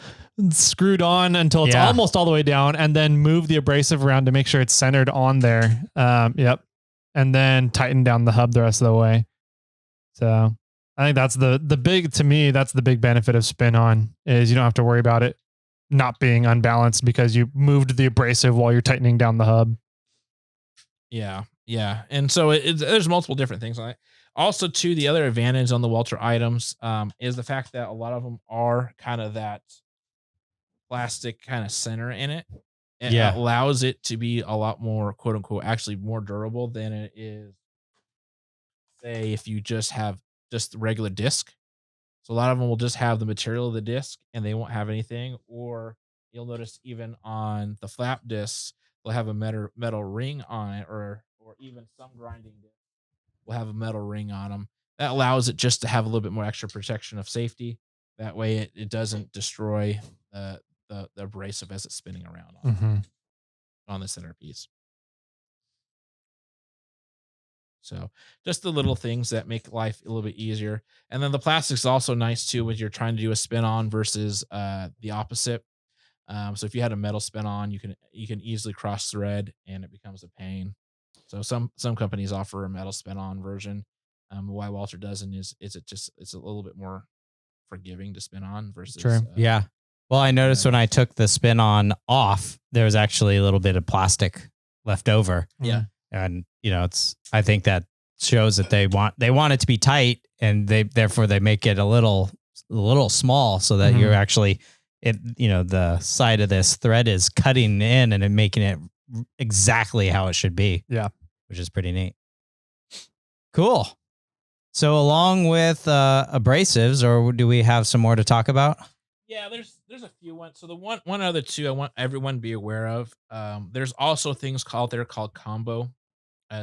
screwed on until it's almost all the way down and then move the abrasive around to make sure it's centered on there. Yep. And then tighten down the hub the rest of the way. So I think that's the big, to me, that's the big benefit of spin on is you don't have to worry about it not being unbalanced because you moved the abrasive while you're tightening down the hub. Yeah. Yeah. And so there's multiple different things on it. Also, too, the other advantage on the Walter items is the fact that a lot of them are kind of that plastic kind of center in it. It allows it to be a lot more, quote unquote, actually more durable than it is, say, if you just have just the regular disc. So a lot of them will just have the material of the disc and they won't have anything. Or you'll notice even on the flap discs, they'll have a metal ring on it, or even some grinding discs will have a metal ring on them. That allows it just to have a little bit more extra protection of safety. That way it doesn't destroy the abrasive as it's spinning around on the centerpiece. So just the little things that make life a little bit easier. And then the plastic's also nice too when you're trying to do a spin on versus the opposite. So if you had a metal spin on, you can easily cross thread and it becomes a pain. So some companies offer a metal spin on version. Why Walter doesn't is it's a little bit more forgiving to spin on versus yeah. Well, I noticed when I took the spin on off, there was actually a little bit of plastic left over. Yeah. And I think that shows that they want it to be tight, and therefore they make it a little small so that you're actually the side of this thread is cutting in and making it exactly how it should be. Yeah. Which is pretty neat. Cool. So along with abrasives, or do we have some more to talk about? Yeah, there's a few ones. So the one other two I want everyone to be aware of. There's also things called combo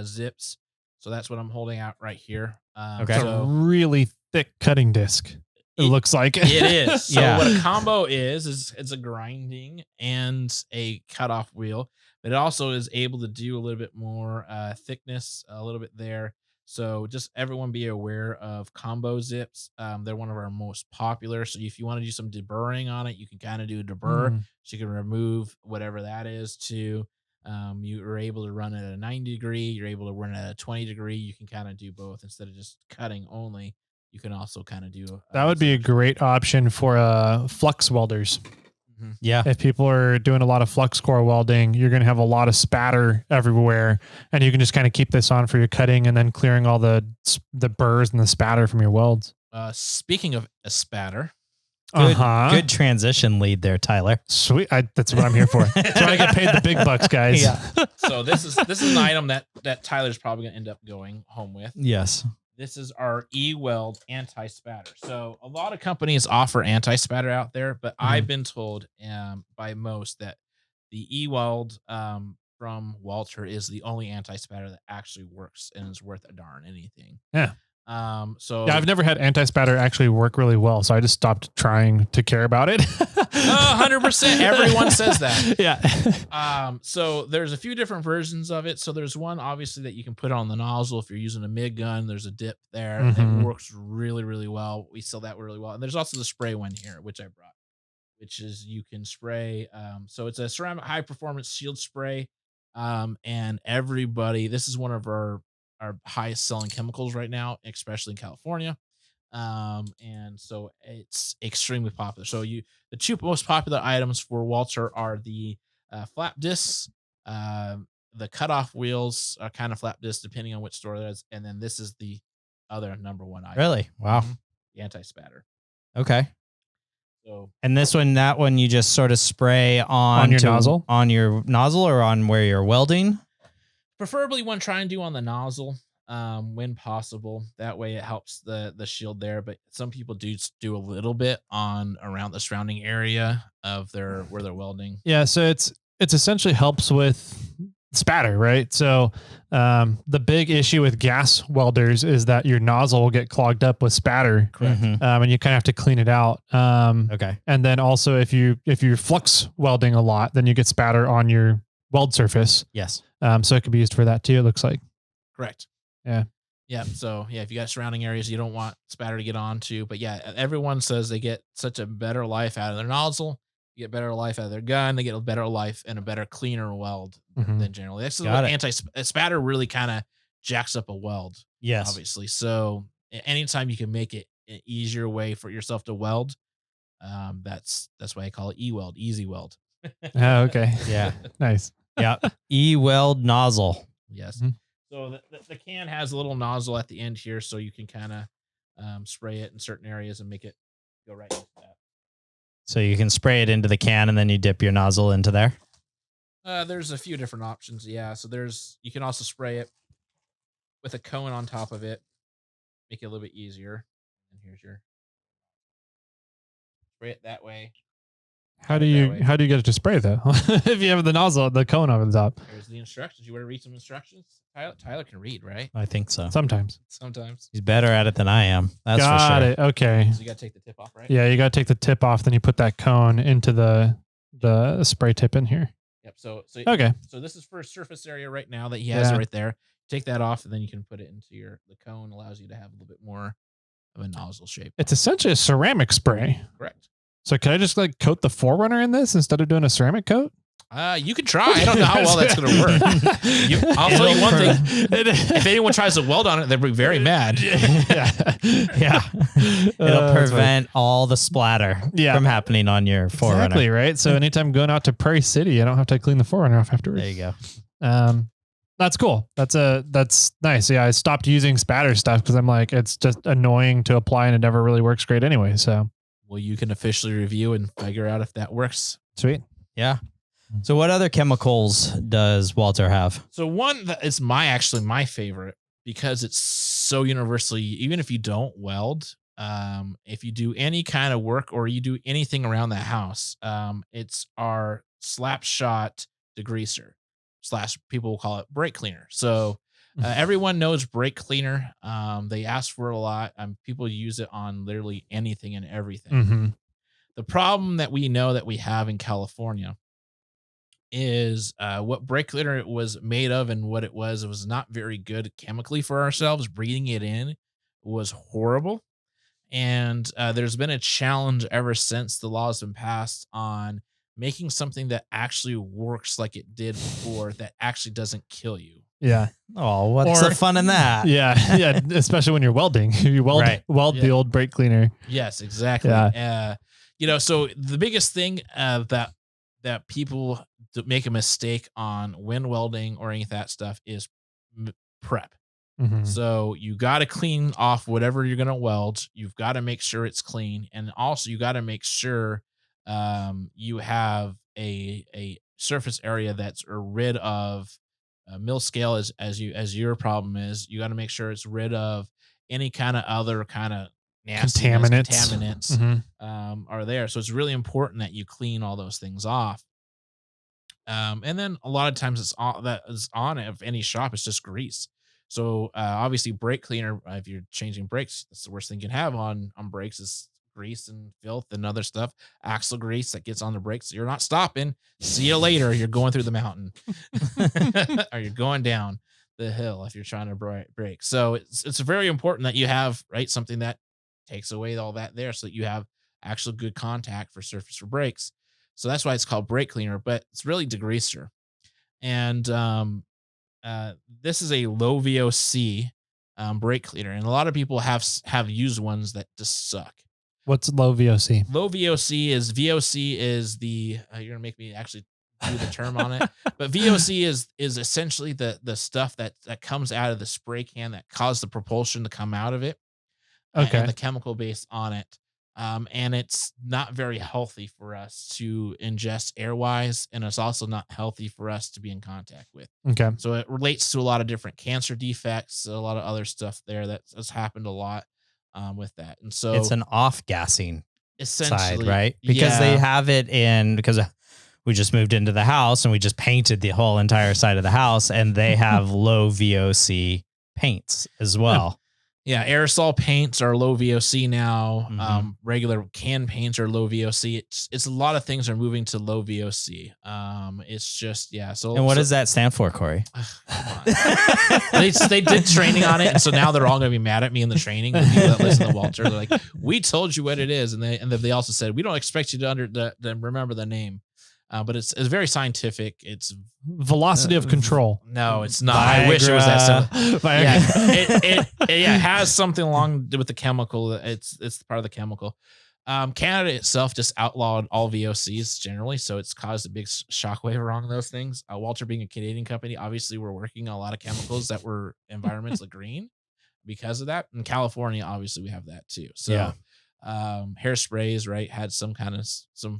zips. So that's what I'm holding out right here. Okay. So really thick cutting disc. It looks like it is. So what a combo is it's a grinding and a cutoff wheel, but it also is able to do a little bit more thickness, a little bit there. So just everyone be aware of combo zips. They're one of our most popular. So if you want to do some deburring on it, you can kind of do a deburr. So you can remove whatever that is to. You are able to run at a 90 degree. You're able to run at a 20 degree. You can kind of do both instead of just cutting only. You can also kind of do. That would be a great option for flux welders. Yeah. If people are doing a lot of flux core welding, you're going to have a lot of spatter everywhere, and you can just kind of keep this on for your cutting and then clearing all the burrs and the spatter from your welds. Speaking of a spatter. Good transition lead there, Tyler. Sweet. That's what I'm here for. That's why I get paid the big bucks, guys. Yeah. So this is an item that Tyler's probably going to end up going home with. Yes. This is our E-Weld anti-spatter. So a lot of companies offer anti-spatter out there, but I've been told by most that the E-Weld from Walter is the only anti-spatter that actually works and is worth a darn anything. Yeah. So I've never had anti-spatter actually work really well, so I just stopped trying to care about it. 100%. Everyone says that. Yeah. So there's a few different versions of it. So there's one obviously that you can put on the nozzle if you're using a MIG gun. There's a dip there. It works really, really well. We sell that really well. And there's also the spray one here, which I brought, which is you can spray. So it's a ceramic high performance shield spray. And everybody, this is one of our highest selling chemicals right now, especially in California. And so it's extremely popular. So the two most popular items for Walter are the flap discs, the cutoff wheels are kind of flap disc depending on which store that is, and then this is the other number one item. Really? Wow. The anti-spatter. Okay. So, and that one you just sort of spray on your nozzle, or on where you're welding. Preferably one try and do on the nozzle, when possible. That way it helps the shield there. But some people do a little bit on around the surrounding area of where they're welding. Yeah, so it's essentially helps with spatter, right? So the big issue with gas welders is that your nozzle will get clogged up with spatter. Correct. And you kind of have to clean it out. Okay. And then also if you're flux welding a lot, then you get spatter on your weld surface. Yes. So it could be used for that too, it looks like. Correct. Yeah. Yeah. So yeah, if you got surrounding areas you don't want spatter to get onto, but yeah, everyone says they get such a better life out of their nozzle. You get better life out of their gun. They get a better life and a better, cleaner weld than generally. That's what anti-spatter really kind of jacks up a weld. Yes. Obviously. So anytime you can make it an easier way for yourself to weld, that's why I call it e-weld, easy weld. Oh, okay. Yeah. Nice. Yeah. E-weld nozzle. Yes. So the can has a little nozzle at the end here, so you can kind of spray it in certain areas and make it go right into that. So you can spray it into the can and then you dip your nozzle into there? There's a few different options. Yeah. So you can also spray it with a cone on top of it, make it a little bit easier. And here's your spray it that way. How do you get it to spray though? If you have the nozzle, the cone over the top. Here's the instructions. You want to read some instructions? Tyler can read, right? I think so. Sometimes. He's better at it than I am. That's for sure. Got it. Okay. So you got to take the tip off, right? Yeah, you got to take the tip off, then you put that cone into the spray tip in here. Yep. So okay. So this is for surface area right now that he has it right there. Take that off, and then you can put it into the cone. Allows you to have a little bit more of a nozzle shape. It's essentially a ceramic spray. Correct. So can I just coat the Forerunner in this instead of doing a ceramic coat? You can try. I don't know how well that's going to work. I'll tell you one thing. If anyone tries to weld on it, they'll be very mad. Yeah. It'll prevent all the splatter from happening on your Forerunner. Exactly, right? So anytime going out to Prairie City, I don't have to clean the Forerunner off afterwards. There you go. That's cool. That's nice. Yeah, I stopped using spatter stuff because I'm like, it's just annoying to apply and it never really works great anyway. So, well, you can officially review and figure out if that works. Sweet. Yeah. So what other chemicals does Walter have? So one that is my favorite because it's so universally, even if you don't weld, if you do any kind of work or you do anything around the house, it's our slap shot degreaser / people will call it brake cleaner. So everyone knows brake cleaner. They ask for it a lot. People use it on literally anything and everything. The problem that we know that we have in California is what brake cleaner was made of and what it was not very good chemically for ourselves. Breathing it in was horrible. And there's been a challenge ever since the law has been passed on making something that actually works like it did before, that actually doesn't kill you. Yeah. Oh, what's the fun in that? Yeah. Yeah. Especially when you're welding. You weld the old brake cleaner. Yes, exactly. Yeah. So the biggest thing that people make a mistake on when welding or any of that stuff is prep. So you got to clean off whatever you're going to weld. You've got to make sure it's clean. And also you got to make sure you have a surface area that's rid of mill scale as your problem is. You got to make sure it's rid of any kind of other kind of nasty contaminants are there. So it's really important that you clean all those things off. And then a lot of times it's all that is on it of any shop. It's just grease. So obviously brake cleaner, if you're changing brakes, that's the worst thing you can have on brakes is grease and filth and other stuff. Axle grease that gets on the brakes. You're not stopping. See you later. You're going through the mountain or you're going down the hill if you're trying to brake. So it's very important that you have something that takes away all that there so that you have actual good contact for surface for brakes. So that's why it's called brake cleaner, but it's really degreaser. And this is a low VOC brake cleaner, and a lot of people have used ones that just suck. What's low VOC? Low VOC is the you're gonna make me actually do the term on it. But VOC is essentially the stuff that comes out of the spray can that caused the propulsion to come out of it. Okay. And the chemical base on it. And it's not very healthy for us to ingest airwise, and it's also not healthy for us to be in contact with. Okay. So it relates to a lot of different cancer defects, a lot of other stuff there that's happened a lot with that. And so It's an off-gassing essentially, side, right? Because they have it because we just moved into the house and we just painted the whole entire side of the house, and they have low VOC paints as well. Yeah, aerosol paints are low VOC now. Regular can paints are low VOC. It's a lot of things are moving to low VOC. It's just So, and what does that stand for, Corey? They did training on it, and so now they're all going to be mad at me in the training. The people that listen to Walter, they're like, "We told you what it is," and they also said, "We don't expect you to remember the name." But it's very scientific. It's velocity of control. No, it's not. Viagra. I wish it was that simple. Viagra. It has something along with the chemical. It's part of the chemical. Canada itself just outlawed all VOCs generally, so it's caused a big shockwave around those things. Walter being a Canadian company, obviously we're working on a lot of chemicals that were environmentally green because of that. In California, obviously we have that too. So. Yeah. Hairsprays, right, had some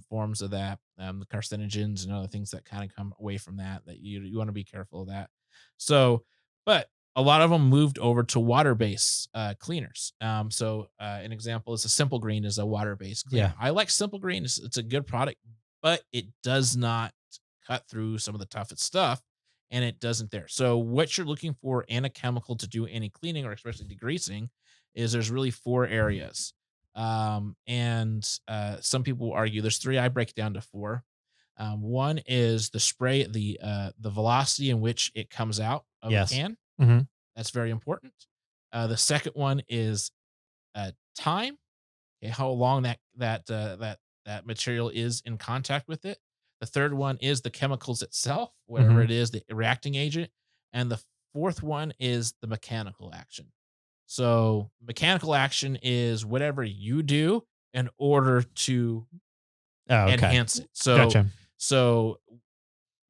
forms of that, the carcinogens and other things that kind of come away from that you want to be careful of that. So, but a lot of them moved over to water-based cleaners. So an example is a Simple Green is a water-based cleaner. Yeah. I like Simple Green. It's a good product, but it does not cut through some of the toughest stuff, and it doesn't there. So what you're looking for in a chemical to do any cleaning or especially degreasing is there's really 4 areas. Some people argue there's 3. I break it down to 4. One is the spray, the velocity in which it comes out of the can. Mm-hmm. That's very important. The second one is time, how long that material is in contact with it. The third one is the chemicals itself, whatever it is, the reacting agent, and the fourth one is the mechanical action. So mechanical action is whatever you do in order to enhance it. So, Gotcha. So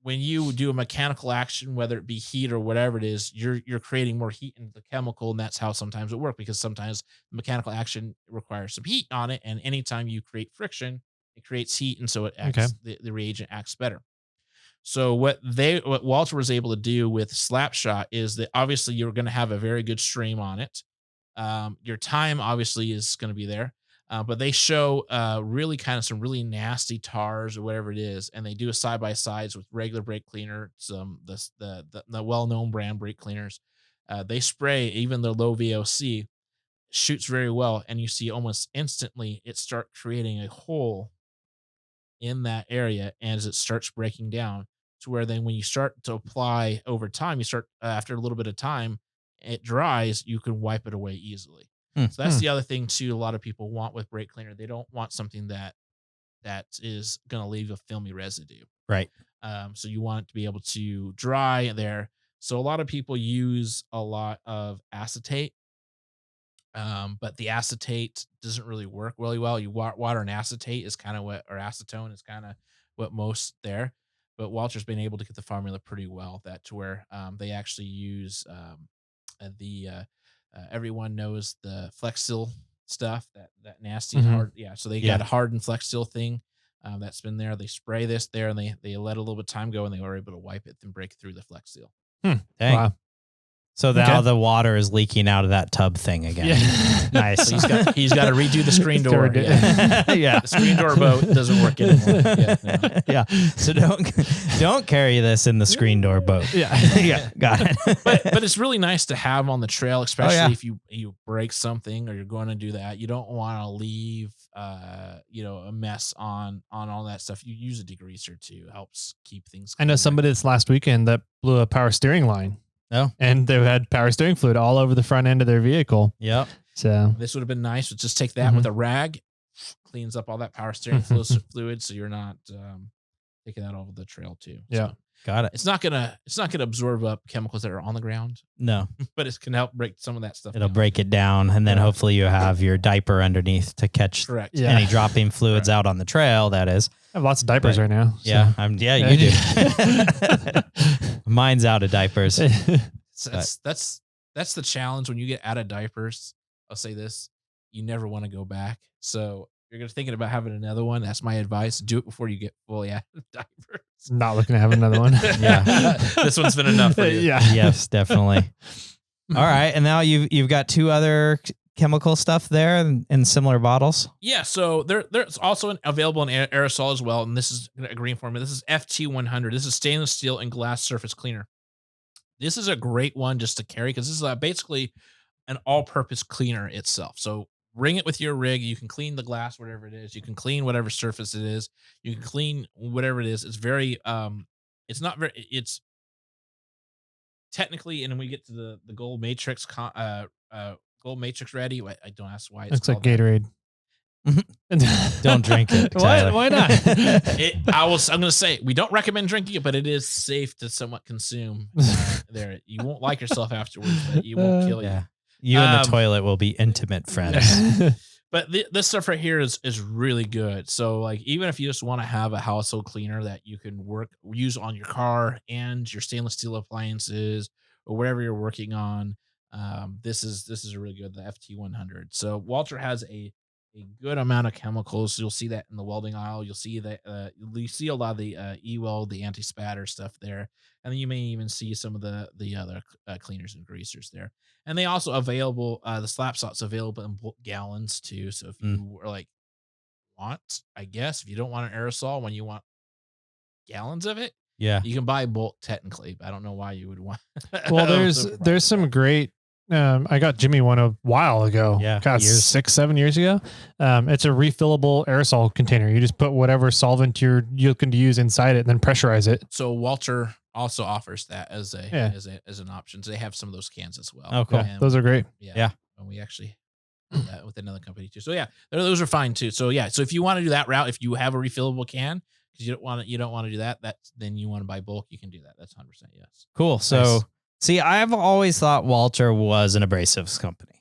when you do a mechanical action, whether it be heat or whatever it is, you're creating more heat into the chemical, and that's how sometimes it works, because sometimes mechanical action requires some heat on it, and anytime you create friction, it creates heat, and so it acts, the reagent acts better. So what Walter was able to do with Slapshot is that obviously you're going to have a very good stream on it. Your time obviously is going to be there, but they show really kind of some really nasty tars or whatever it is, and they do a side by sides with regular brake cleaner, the well-known brand brake cleaners. They spray even the low VOC shoots very well, and you see almost instantly it start creating a hole in that area as it starts breaking down, to where then when you start to apply over time, you start after a little bit of time, it dries, you can wipe it away easily. So that's the other thing too. A lot of people want with brake cleaner, they don't want something that is going to leave a filmy residue. Right. So you want it to be able to dry there. So a lot of people use a lot of acetate, but the acetate doesn't really work really well. You water and acetate is kind of what, or acetone is kind of what most there. But Walter's been able to get the formula pretty well, that to where they actually use everyone knows the Flex Seal stuff, that nasty hard. Yeah. So they got a hardened Flex Seal thing that's been there. They spray this there, and they let a little bit of time go, and they were able to wipe it and break through the Flex Seal. Dang. Wow. So now the water is leaking out of that tub thing again. Yeah. Nice. So he's got to redo the screen door. Yeah. The screen door boat doesn't work anymore. Yeah. So don't carry this in the screen door boat. Yeah. Got it. But it's really nice to have on the trail, especially if you break something or you're going to do that. You don't want to leave a mess on all that stuff. You use a degreaser to helps keep things clean. I know somebody this last weekend that blew a power steering line. Oh. And they had power steering fluid all over the front end of their vehicle. Yep. So this would have been nice. But just take that with a rag, cleans up all that power steering fluid, so you're not taking that over the trail too. Yeah. So Got it. it's not gonna absorb up chemicals that are on the ground, No, but it can help break some of that stuff. it'll down. break it down, and then hopefully you have your diaper underneath to catch Correct. Yeah. any dropping fluids out on the trail. That is. I have lots of diapers right now. so. Yeah, you do. Mine's out of diapers. So that's the challenge when you get out of diapers. I'll say this: you never want to go back. So if you're thinking about having another one, that's my advice. Do it before you get fully out of diapers. Not looking to have another one. Yeah. This one's been enough for you. Yeah. Yes, definitely. All right, and now you've got 2 other chemical stuff there in similar bottles. Yeah, so there's also available in aerosol as well, and this is a green formula. This is FT100. This is stainless steel and glass surface cleaner. This is a great one just to carry because this is basically an all-purpose cleaner itself. So bring it with your rig. You can clean the glass, whatever it is. You can clean whatever surface it is. You can clean whatever it is. It's very it's technically, and then we get to the gold matrix gold matrix ready. I don't ask why it's Looks like called that. Gatorade. Don't drink it. Tyler. Why not? I'm gonna say we don't recommend drinking it, but it is safe to somewhat consume. There, you won't like yourself afterwards, but you won't kill you. Yeah. You and the toilet will be intimate friends. But this stuff right here is really good. So like, even if you just want to have a household cleaner that you can use on your car and your stainless steel appliances or whatever you're working on, this is really good. The FT100. So Walter has a good amount of chemicals. You'll see that in the welding aisle. You'll see that you see a lot of the e-weld, the anti-spatter stuff there, and then you may even see some of the other cleaners and greasers there. And they also available the slap salt's available in bulk gallons too. So if you are like I guess if you don't want an aerosol when you want gallons of it, Yeah. you can buy bulk technically, but I don't know why you would want. Well, there's some great. I got Jimmy one a while ago. Yeah, God, 6-7 years ago. It's a refillable aerosol container. You just put whatever solvent you're looking to use inside it, and then pressurize it. So Walter also offers that as an option. So they have some of those cans as well. Oh, cool. And Those are great. yeah. And we actually did that with another company too. So yeah, those are fine too. So yeah, so if you want to do that route, if you have a refillable can, because you don't want to do that, then you want to buy bulk, you can do that. That's 100% yes. Cool. So Nice. see, I've always thought Walter was an abrasives company.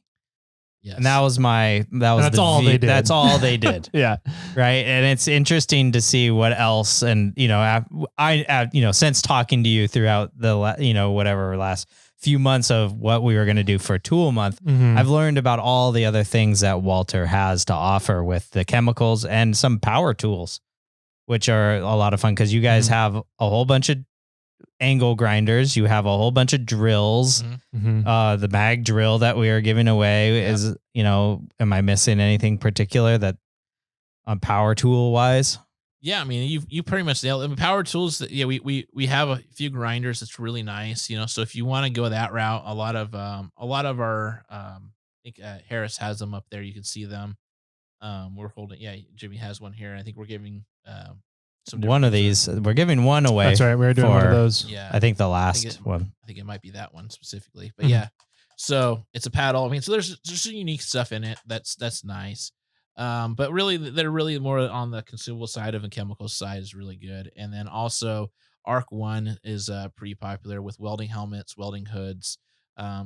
Yes. And that's all they did. That's all they did. Yeah. Right. And it's interesting to see what else. And, I since talking to you throughout the, last few months of what we were going to do for Tool Month, Mhm. I've learned about all the other things that Walter has to offer with the chemicals and some power tools, which are a lot of fun because you guys have a whole bunch of angle grinders. You have a whole bunch of drills. Mhm. The mag drill that we are giving away is, am I missing anything particular that on power tool wise? Yeah, I mean, you pretty much nailed it. I mean, power tools. Yeah, we have a few grinders. It's really nice, So if you want to go that route, a lot of our, I think Harris has them up there. You can see them. We're holding. Yeah, Jimmy has one here. I think we're giving One of these, we're giving one away. That's right. We're doing one of for- those. Yeah, I think the last one. I think it might be that one specifically, but yeah. So it's a paddle. I mean, so there's some unique stuff in it. That's nice. But really, they're really more on the consumable side of the chemical side is really good. And then also Arc One is pretty popular with welding helmets, welding hoods.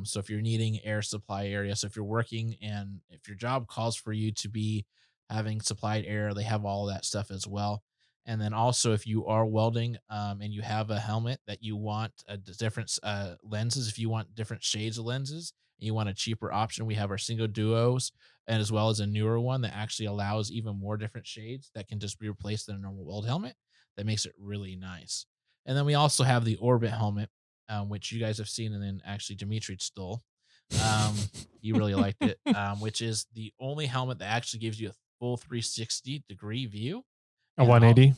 So if you're needing air supply area, so if you're working and if your job calls for you to be having supplied air, they have all that stuff as well. And then also, if you are welding and you have a helmet that you want different lenses, if you want different shades of lenses and you want a cheaper option, we have our single duos and as well as a newer one that actually allows even more different shades that can just be replaced in a normal weld helmet. That makes it really nice. And then we also have the Orbit helmet, which you guys have seen, and then actually Dimitri stole. He really liked it, which is the only helmet that actually gives you a full 360-degree view. A 180.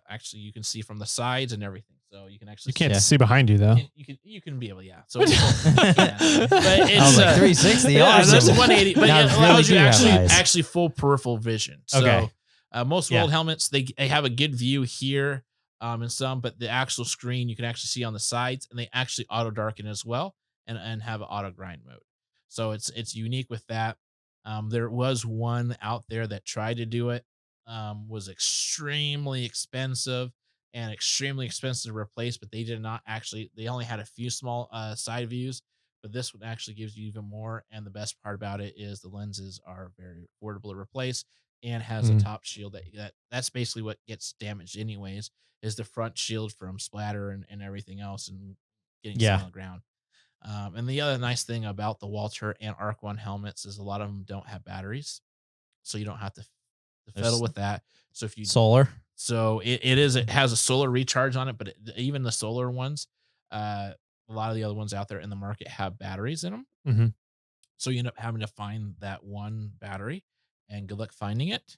Actually, you can see from the sides and everything, so you can actually. You can't Yeah. see behind you though. You can be able, yeah. So, it's, yeah. But it's I was like 360. yeah, awesome. that's 180, but Now it really allows you do have eyes. actually full peripheral vision. So, Okay. Most Yeah. weld helmets they have a good view here, and some, but the actual screen you can actually see on the sides, and they actually auto darken as well, and have an auto grind mode. So it's unique with that. There was one out there that tried to do it. Was extremely expensive, and extremely expensive to replace, but they only had a few small side views, but this one actually gives you even more. And the best part about it is the lenses are very affordable to replace and has a top shield that's basically what gets damaged anyways, is the front shield from splatter and everything else and getting stuck on the ground. And the other nice thing about the Walter and Arc One helmets is a lot of them don't have batteries, so you don't have to fiddle with that. So if you solar, so it has a solar recharge on it, but even the solar ones, a lot of the other ones out there in the market have batteries in them. So you end up having to find that one battery, and good luck finding it.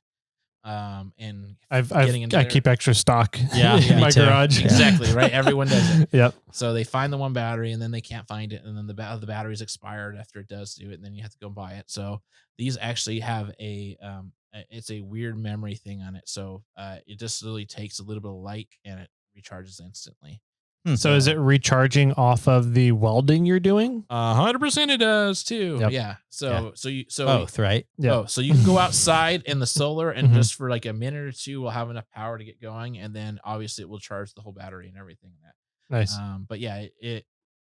And I keep extra stock in my garage. Exactly, right. Everyone does it. Yep. So they find the one battery and then they can't find it, and then the battery's expired after it does do it, and then you have to go buy it. So these actually have it's a weird memory thing on it. So it just really takes a little bit of light and it recharges instantly. So is it recharging off of the welding you're doing? 100% it does too. Yep. Yeah. So both, right? Yeah. Oh, so you can go outside in the solar and just for like a minute or two, we'll have enough power to get going, and then obviously it will charge the whole battery and everything. Nice. But yeah,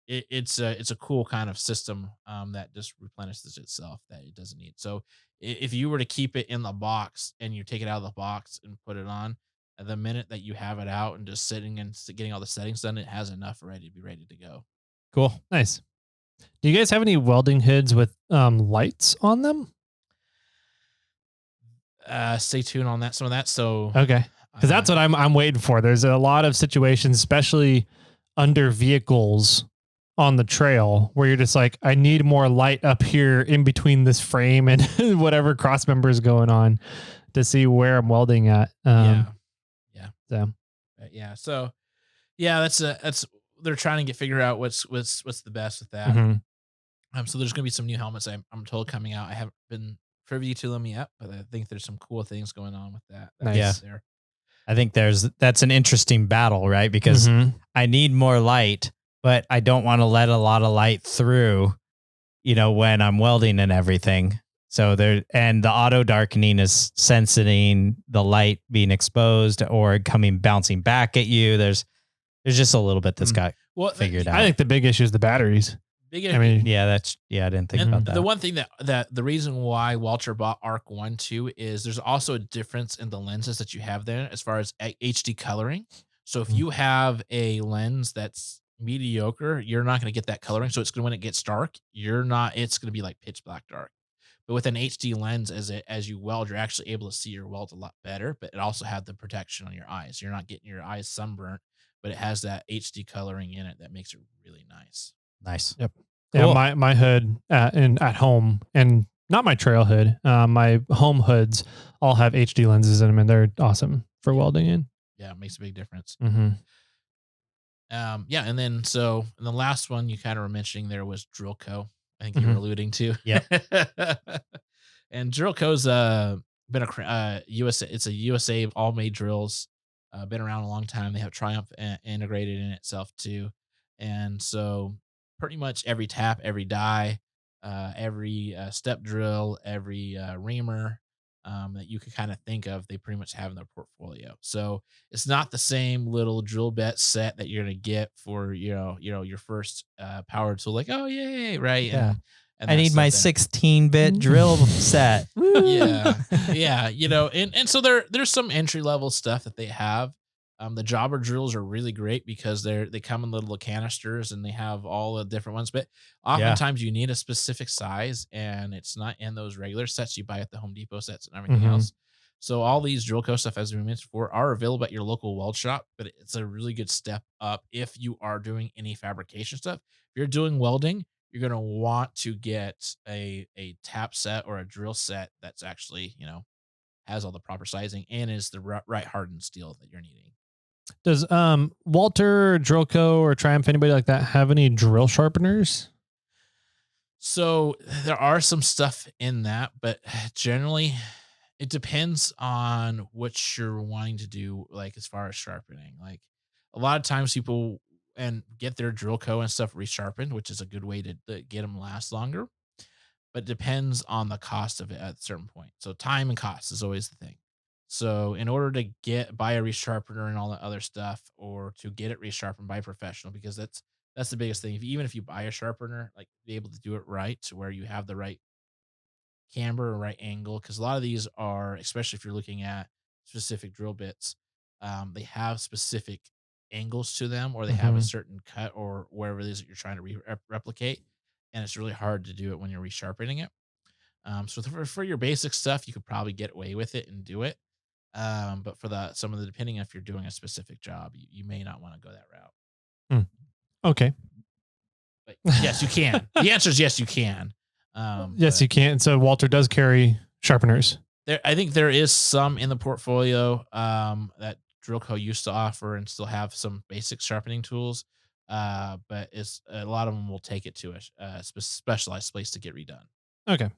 it's a cool kind of system that just replenishes itself that it doesn't need. So if you were to keep it in the box and you take it out of the box and put it on, the minute that you have it out and just sitting and getting all the settings done, it has enough ready to go. Cool. Nice. Do you guys have any welding hoods with lights on them? Stay tuned on some of that. So okay, because that's what I'm waiting for. There's a lot of situations, especially under vehicles on the trail, where you're just like, I need more light up here in between this frame and whatever cross member is going on to see where I'm welding at. So that's they're trying to figure out what's the best with that. So there's gonna be some new helmets I'm told coming out. I haven't been privy to them yet, but I think there's some cool things going on with that. Nice. There. I think that's an interesting battle, right? Because I need more light, but I don't want to let a lot of light through, when I'm welding and everything. So and the auto darkening is sensing the light being exposed or bouncing back at you. There's just a little bit that's got figured out. I think the big issue is the batteries. I didn't think about that. The one thing that the reason why Walter bought Arc 1 too is there's also a difference in the lenses that you have there as far as HD coloring. So if you have a lens that's mediocre, you're not going to get that coloring. So it's going, when it gets dark, it's going to be like pitch black dark. But with an HD lens, as you weld, you're actually able to see your weld a lot better, but it also had the protection on your eyes. You're not getting your eyes sunburnt, but it has that HD coloring in it that makes it really nice. Nice. Yep. Cool. Yeah, my hood at home, and not my trail hood, my home hoods all have HD lenses in them, and they're awesome for welding in. Yeah, it makes a big difference. And then and the last one you kind of were mentioning there was Drillco. I think you were alluding to. Yeah. And Drillco's been a USA. It's a USA all made drills. Been around a long time. They have Triumph integrated in itself too, and so pretty much every tap, every die, every step drill, every reamer that you could kind of think of, they pretty much have in their portfolio. So it's not the same little drill bit set that you're gonna get for your first power tool. Like, oh yay, right? Yeah. And I need my 16-bit drill set. Yeah. And so there's some entry level stuff that they have. The jobber drills are really great because they come in little canisters and they have all the different ones. But oftentimes you need a specific size, and it's not in those regular sets you buy at the Home Depot sets and everything else. So all these Drillco stuff, as we mentioned before, are available at your local weld shop. But it's a really good step up if you are doing any fabrication stuff. If you're doing welding, you're gonna want to get a tap set or a drill set that's actually has all the proper sizing and is the right hardened steel that you're needing. Does Walter, Drillco, or Triumph, anybody like that, have any drill sharpeners? So there are some stuff in that, but generally it depends on what you're wanting to do, like as far as sharpening. Like a lot of times people get their Drillco and stuff resharpened, which is a good way to get them last longer, but depends on the cost of it at a certain point. So time and cost is always the thing. So in order to buy a resharpener and all that other stuff, or to get it resharpened by a professional, because that's the biggest thing. Even if you buy a sharpener, like be able to do it right to where you have the right camber or right angle, because a lot of these are, especially if you're looking at specific drill bits, they have specific angles to them, or they have a certain cut or wherever it is that you're trying to replicate, and it's really hard to do it when you're resharpening it. So for your basic stuff, you could probably get away with it and do it. But for some of the, depending if you're doing a specific job, you may not want to go that route. Okay. But yes, you can. The answer is yes, you can. Yes, you can. So Walter does carry sharpeners. I think there is some in the portfolio that Drillco used to offer and still have some basic sharpening tools. But it's a lot of them will take it to a specialized place to get redone. Okay.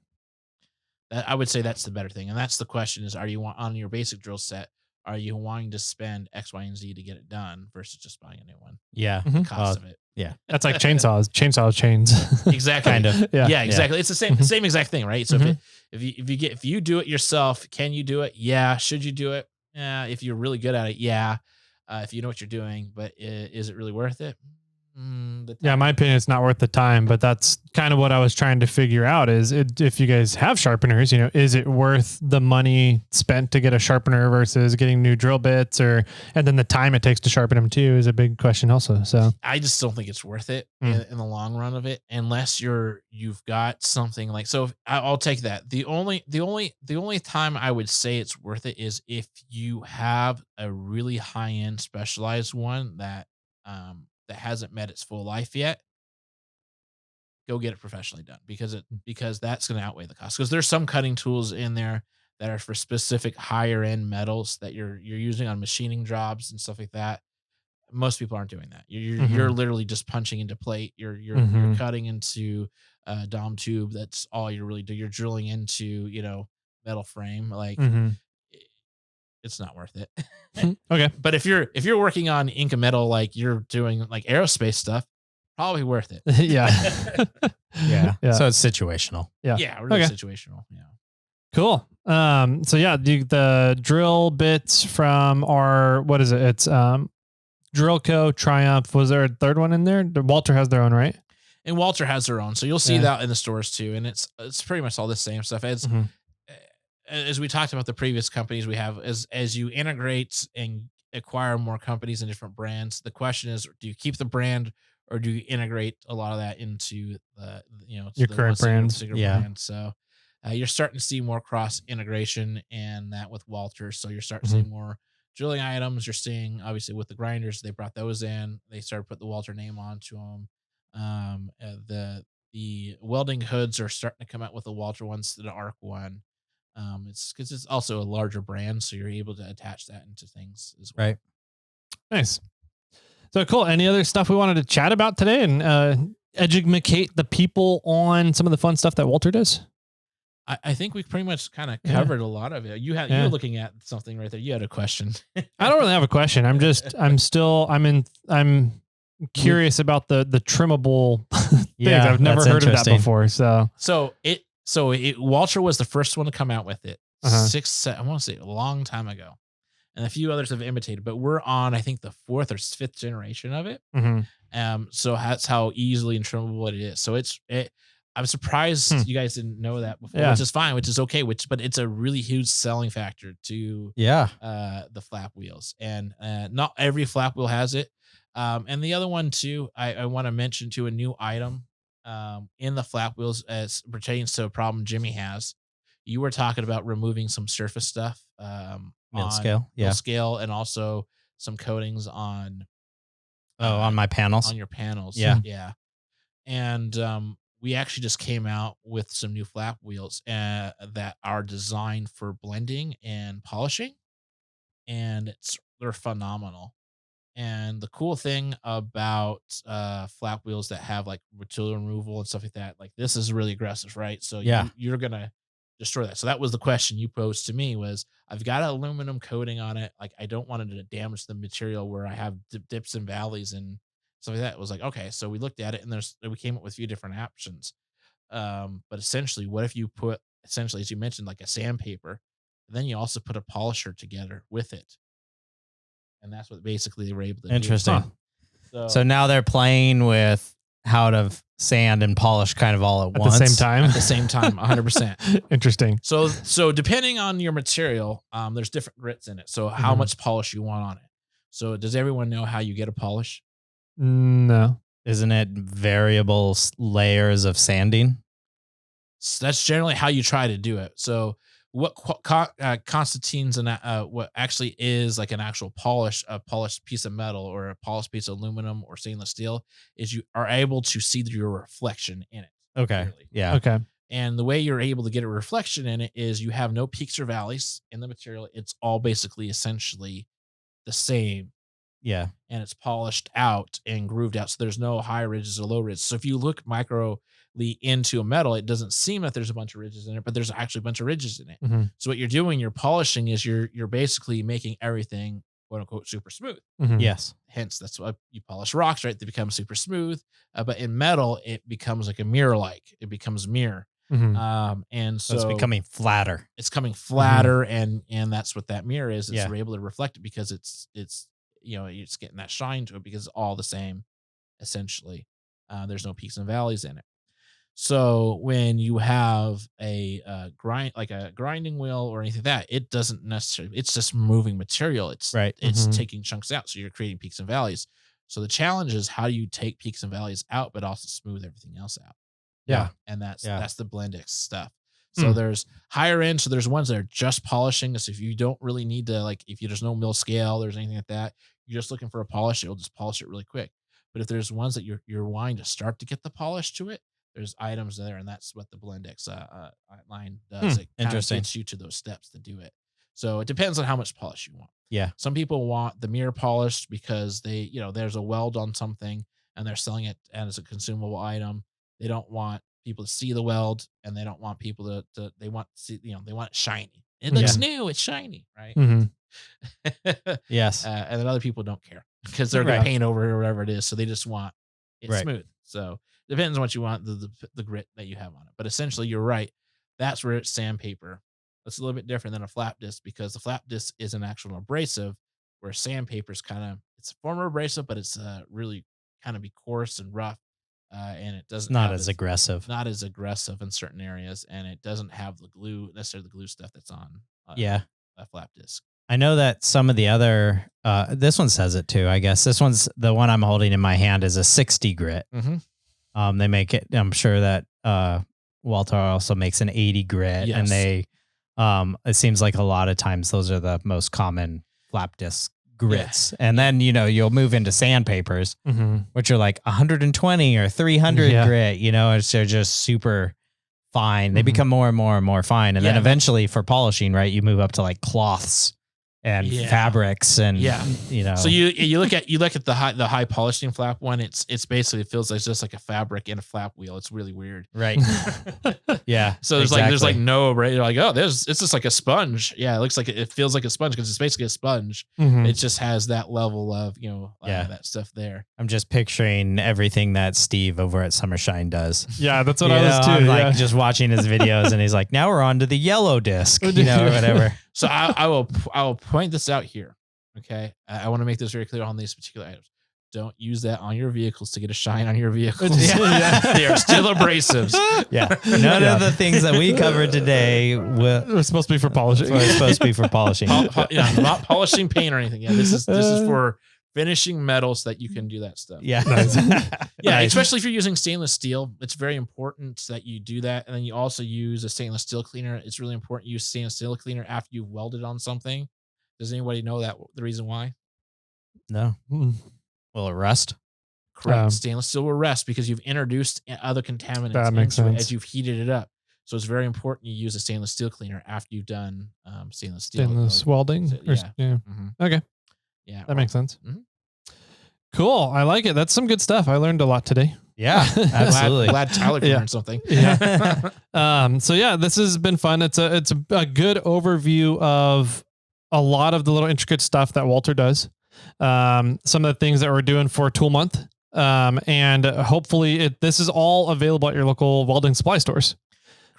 I would say that's the better thing. And that's the question is, are you on your basic drill set, are you wanting to spend X, Y, and Z to get it done versus just buying a new one? Yeah. The cost of it. Yeah. That's like chainsaw chains. Exactly. Kind of. Yeah, exactly. It's the same exact thing, right? So if you do it yourself, can you do it? Yeah. Should you do it? Yeah. If you're really good at it, yeah. If you know what you're doing, but is it really worth it? Yeah, in my opinion, it's not worth the time, but that's kind of what I was trying to figure out is if you guys have sharpeners, is it worth the money spent to get a sharpener versus getting new drill bits and then the time it takes to sharpen them too is a big question also. So I just don't think it's worth it in the long run of it, unless you've got something like, so I'll take that. The only time I would say it's worth it is if you have a really high end specialized one that hasn't met its full life yet. Go get it professionally done because that's going to outweigh the cost. Because there's some cutting tools in there that are for specific higher end metals that you're using on machining jobs and stuff like that. Most people aren't doing that. You're literally just punching into plate. You're cutting into dom tube. That's all you're really doing. You're drilling into metal frame. Like it's not worth it. Okay. But if you're working on ink and metal, like you're doing like aerospace stuff, probably worth it. Yeah. Yeah. So it's situational. Yeah. Yeah. Really situational. Yeah. Cool. So yeah, the drill bits from what is it? It's Drillco, Triumph. Was there a third one in there? Walter has their own, right? And Walter has their own. So you'll see that in the stores too. And it's pretty much all the same stuff. As we talked about the previous companies we have, as you integrate and acquire more companies and different brands, the question is, do you keep the brand or do you integrate a lot of that into your current brands? Brand. So you're starting to see more cross integration and that with Walter. So you're starting to see more drilling items. You're seeing obviously with the grinders, they brought those in. They started to put the Walter name onto them. The welding hoods are starting to come out with the Walter ones, the Arc one. It's because it's also a larger brand, so you're able to attach that into things as well. Right. Nice. So cool. Any other stuff we wanted to chat about today and educate the people on some of the fun stuff that Walter does? I think we pretty much kind of covered a lot of it. You were looking at something right there. You had a question. I don't really have a question. I'm curious about the trimmable things. I've never heard of that before. So Walter was the first one to come out with it. I want to say a long time ago, and a few others have imitated, but we're on, I think, the 4th or 5th generation of it. So that's how easily and trimmable it is. So I'm surprised you guys didn't know that before, which is fine, which is okay, but it's a really huge selling factor to the flap wheels, and not every flap wheel has it. And the other one too, I want to mention to a new item in the flap wheels as pertains to a problem Jimmy has. You were talking about removing some surface stuff, mill scale, and also some coatings on my panels, on your panels. Yeah. And we actually just came out with some new flap wheels that are designed for blending and polishing, and they're phenomenal. And the cool thing about flap wheels that have like material removal and stuff like that, like this is really aggressive, right? So you're gonna destroy that. So that was the question you posed to me was, I've got an aluminum coating on it. Like I don't want it to damage the material where I have dips and valleys and stuff like that. It was like, okay. So we looked at it and we came up with a few different options. But essentially, what if you put, as you mentioned, like a sandpaper Then you also put a polisher together with it. And that's what basically they were able to Interesting. do. So now they're playing with how to sand and polish kind of all at once. the same time. At the same time, 100%. Interesting. So depending on your material, there's different grits in it. So how much polish you want on it. So does everyone know how you get a polish? No. Isn't it variable layers of sanding? So that's generally how you try to do it. So what constitutes what actually is like an actual a polished piece of metal or a polished piece of aluminum or stainless steel is you are able to see your reflection in it. Okay. Clearly. Yeah. Okay. And the way you're able to get a reflection in it is you have no peaks or valleys in the material. It's all basically essentially the same. Yeah. And it's polished out and grooved out. So there's no high ridges or low ridges. So if you look microly into a metal, it doesn't seem that there's a bunch of ridges in it, but there's actually a bunch of ridges in it. Mm-hmm. So what you're doing, you're polishing is you're basically making everything quote unquote super smooth. Mm-hmm. Yes. Hence, that's why you polish rocks, right? They become super smooth. But in metal, it becomes like a mirror-like. It becomes mirror. Mm-hmm. And so it's becoming flatter. It's coming flatter, and that's what that mirror is. Yeah. We're able to reflect it because it's it's getting that shine to it because it's all the same, essentially. There's no peaks and valleys in it. So when you have a grinding wheel or anything like that, it doesn't necessarily. It's just moving material. It's Right. It's Mhm. taking chunks out, so you're creating peaks and valleys. So the challenge is how do you take peaks and valleys out, but also smooth everything else out. Yeah. And that's Yeah. the Blendix stuff. So there's higher end. So there's ones that are just polishing. So if you don't really need to, like, if there's no mill scale, there's anything like that, you're just looking for a polish, it'll just polish it really quick. But if there's ones that you're wanting to start to get the polish to it, there's items there, and that's what the Blendix line does. It kind of Interesting. gets you to those steps to do it. So it depends on how much polish you want. Yeah. Some people want the mirror polished because they, there's a weld on something and they're selling it as a consumable item. They don't want people to see the weld, and they don't want people to they want to see, they want it shiny. It looks new, it's shiny, right? Mm-hmm. Yes. And then other people don't care because they're going Right. to paint over it or whatever it is. So they just want it Right. smooth. So depends on what you want, the grit that you have on it. But essentially, you're right. That's where it's sandpaper. That's a little bit different than a flap disc because the flap disc is an actual abrasive, where sandpaper is it's a form of abrasive, but it's really kind of be coarse and rough. And it doesn't Not have as aggressive. not as aggressive in certain areas, and it doesn't have necessarily the glue stuff that's on Yeah. a flap disc. I know that some of the other, this one says it too, I guess. This one's the one I'm holding in my hand is a 60 grit. Mm-hmm. They make it, I'm sure that Walter also makes an 80 grit, Yes. and they, it seems like a lot of times those are the most common flap disc grits. And then, you'll move into sandpapers, Mm-hmm. which are like 120 or 300 Yeah. grit, they're just super fine. They Mhm. become more and more and more fine. And then Yeah. eventually for polishing, right, you move up to like cloths and Yeah. fabrics and, Yeah. So you look at the high polishing flap one, it's basically, it feels like just like a fabric in a flap wheel. It's really weird. right. Yeah. So there's exactly. no, you're like, oh, it's just like a sponge. Yeah. It looks like it feels like a sponge because it's basically a sponge. Mm-hmm. It just has that level of, Yeah. that stuff there. I'm just picturing everything that Steve over at Summershine does. Yeah, that's what You I was know, too. I'm like yeah. just watching his videos, and he's like, now we're on to the yellow disc, or whatever. So I will point this out here. Okay. I want to make this very clear on these particular items. Don't use that on your vehicles to get a shine on your vehicles. Yeah. They are still abrasives. Yeah. None of the things that we covered today It was supposed to be for polishing. were supposed to be for polishing. Not polishing paint or anything. Yeah. This is for finishing metal so that you can do that stuff. Yeah. Nice. Yeah, Nice. especially if you're using stainless steel, it's very important that you do that. And then you also use a stainless steel cleaner. It's really important you use stainless steel cleaner after you've welded on something. Does anybody know that the reason why? No. Mm. Will it rust? Correct. Stainless steel will rust because you've introduced other contaminants That makes into it sense. as you've heated it up. So it's very important you use a stainless steel cleaner after you've done stainless steel. Stainless welding. Yeah. Yeah. Mhm. Okay. Yeah. That makes sense. Mhm. Cool. I like it. That's some good stuff. I learned a lot today. Yeah, absolutely. Glad Tyler can Yeah. learn something. Yeah. So yeah, this has been fun. It's a good overview of a lot of the little intricate stuff that Walter does. Some of the things that we're doing for Tool Month. And hopefully this is all available at your local welding supply stores.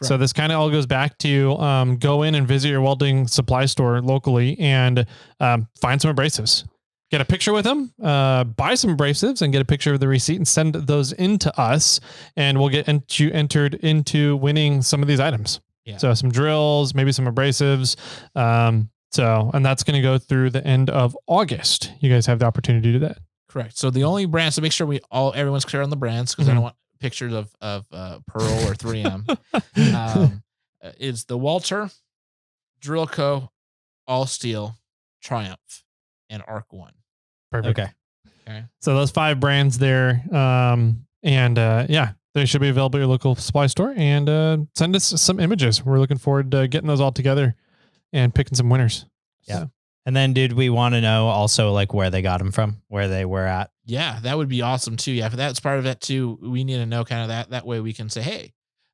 So this kind of all goes back to go in and visit your welding supply store locally and find some abrasives. Get a picture with them, buy some abrasives and get a picture of the receipt and send those into us. And we'll get you entered into winning some of these items. Yeah. So some drills, maybe some abrasives. And that's going to go through the end of August. You guys have the opportunity to do that. Correct. So the only brands, to make sure everyone's clear on the brands, because I don't want pictures of Pearl or 3M, is the Walter, Drill Co., All Steel, Triumph, and Arc One. Perfect. Okay. So those 5 brands there. They should be available at your local supply store, and send us some images. We're looking forward to getting those all together and picking some winners. Yeah. So. And then did we want to know also like where they got them from, where they were at? Yeah, that would be awesome too. Yeah, if that's part of that too, we need to know kind of that. That way we can say, hey,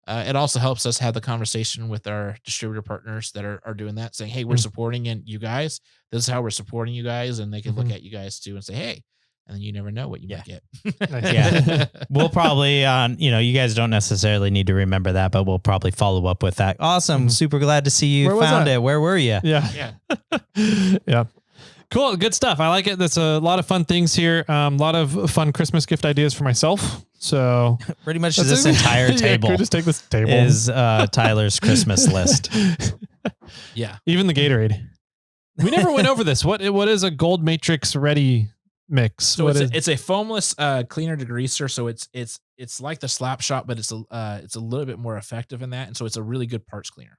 it also helps us have the conversation with our distributor partners that are doing that, saying, hey, we're supporting you guys. This is how we're supporting you guys. And they can look at you guys too and say, hey, and then you never know what you might get. Yeah. We'll probably, you guys don't necessarily need to remember that, but we'll probably follow up with that. Awesome. Super glad to see you found it. Where were you? Yeah. Yeah. Cool. Good stuff. I like it. There's a lot of fun things here. A lot of fun Christmas gift ideas for myself. So pretty much this entire table can we just take this table is Tyler's Christmas list. Yeah. Even the Gatorade. We never went over this. What is a gold matrix ready mix? So it's a foamless cleaner degreaser. So it's like the slap shot, but it's a little bit more effective in that. And so it's a really good parts cleaner.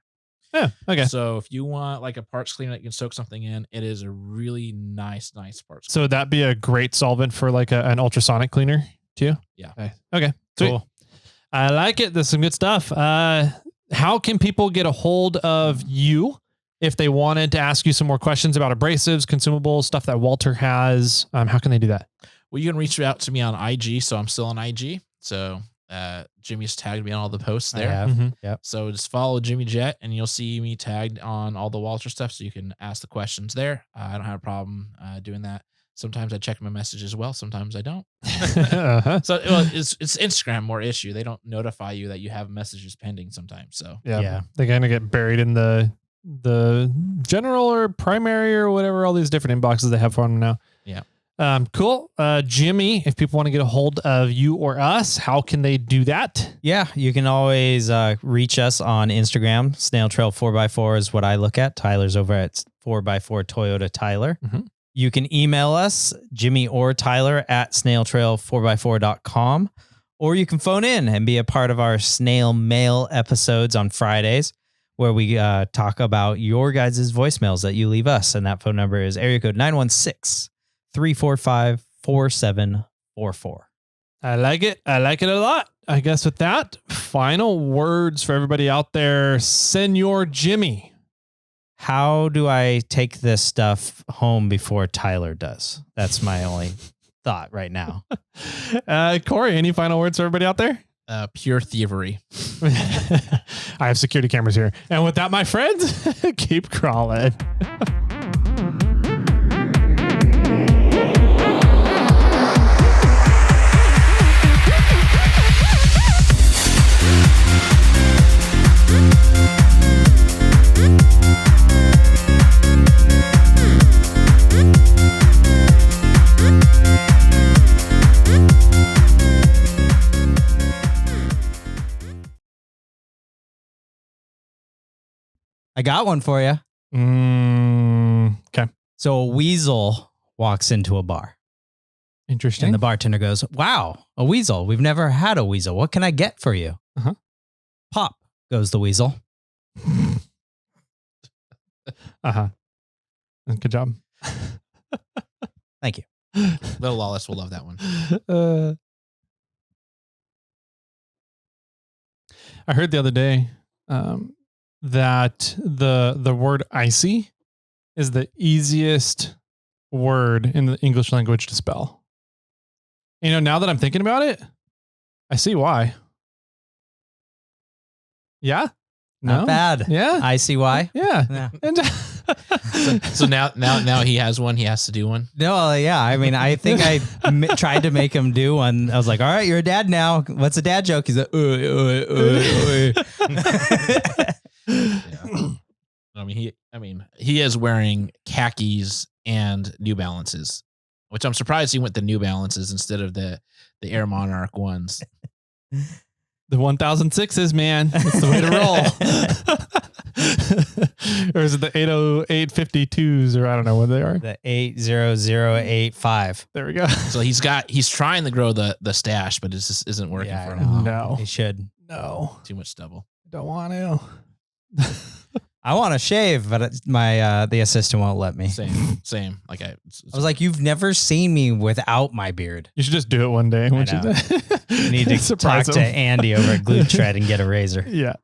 Yeah. Okay. So if you want like a parts cleaner that you can soak something in, it is a really nice parts. So would that be a great solvent for like an ultrasonic cleaner too? Yeah. Okay. Sweet. Cool. I like it. There's some good stuff. How can people get a hold of you if they wanted to ask you some more questions about abrasives, consumables, stuff that Walter has? How can they do that? Well, you can reach out to me on IG. So I'm still on IG. So Jimmy's tagged me on all the posts there. Yep. So just follow Jimmy Jet and you'll see me tagged on all the Walter stuff. So you can ask the questions there. I don't have a problem doing that. Sometimes I check my messages as well. Sometimes I don't. So it's Instagram more issue. They don't notify you that you have messages pending sometimes. So yeah. They kind of get buried in the general or primary or whatever, all these different inboxes they have for them now. Yeah. Cool. Jimmy, if people want to get a hold of you or us, how can they do that? Yeah, you can always reach us on Instagram. SnailTrail4x4 is what I look at. Tyler's over at 4x4 Toyota Tyler. You can email us, Jimmy or Tyler, at snailtrail4x4.com, or you can phone in and be a part of our snail mail episodes on Fridays, where we talk about your guys' voicemails that you leave us. And that phone number is area code 916-345-4744. I like it. I like it a lot. I guess with that, final words for everybody out there. Senor Jimmy. How do I take this stuff home before Tyler does? That's my only thought right now. Corey, any final words for everybody out there? Pure thievery. I have security cameras here. And with that, my friends, keep crawling. I got one for you. Okay. So a weasel walks into a bar. Interesting. And the bartender goes, wow, a weasel. We've never had a weasel. What can I get for you? Pop, goes the weasel. Good job. Thank you. Little Lawless will love that one. I heard the other day that the word icy is the easiest word in the English language to spell. You know, now that I'm thinking about it, I see why. Yeah? Not bad. Yeah. I see why. Yeah. Yeah. And So now he has one. He has to do one. No, yeah. I mean, I think I tried to make him do one. I was like, all right, you're a dad now. What's a dad joke? He's like, Yeah. I mean, he is wearing khakis and New Balances, which I'm surprised he went the New Balances instead of the Air Monarch ones. the 1006s, man. That's the way to roll. Or is it the 80852s, or I don't know what they are. The 80085. There we go. So he's trying to grow the stash, but it just isn't working for him. No. He should. No. Too much stubble. Don't want to. I want to shave, but the assistant won't let me. Same. Like I was like, you've never seen me without my beard. You should just do it one day. You need to Surprise talk to him. Andy over at Glue Shred and get a razor. Yeah.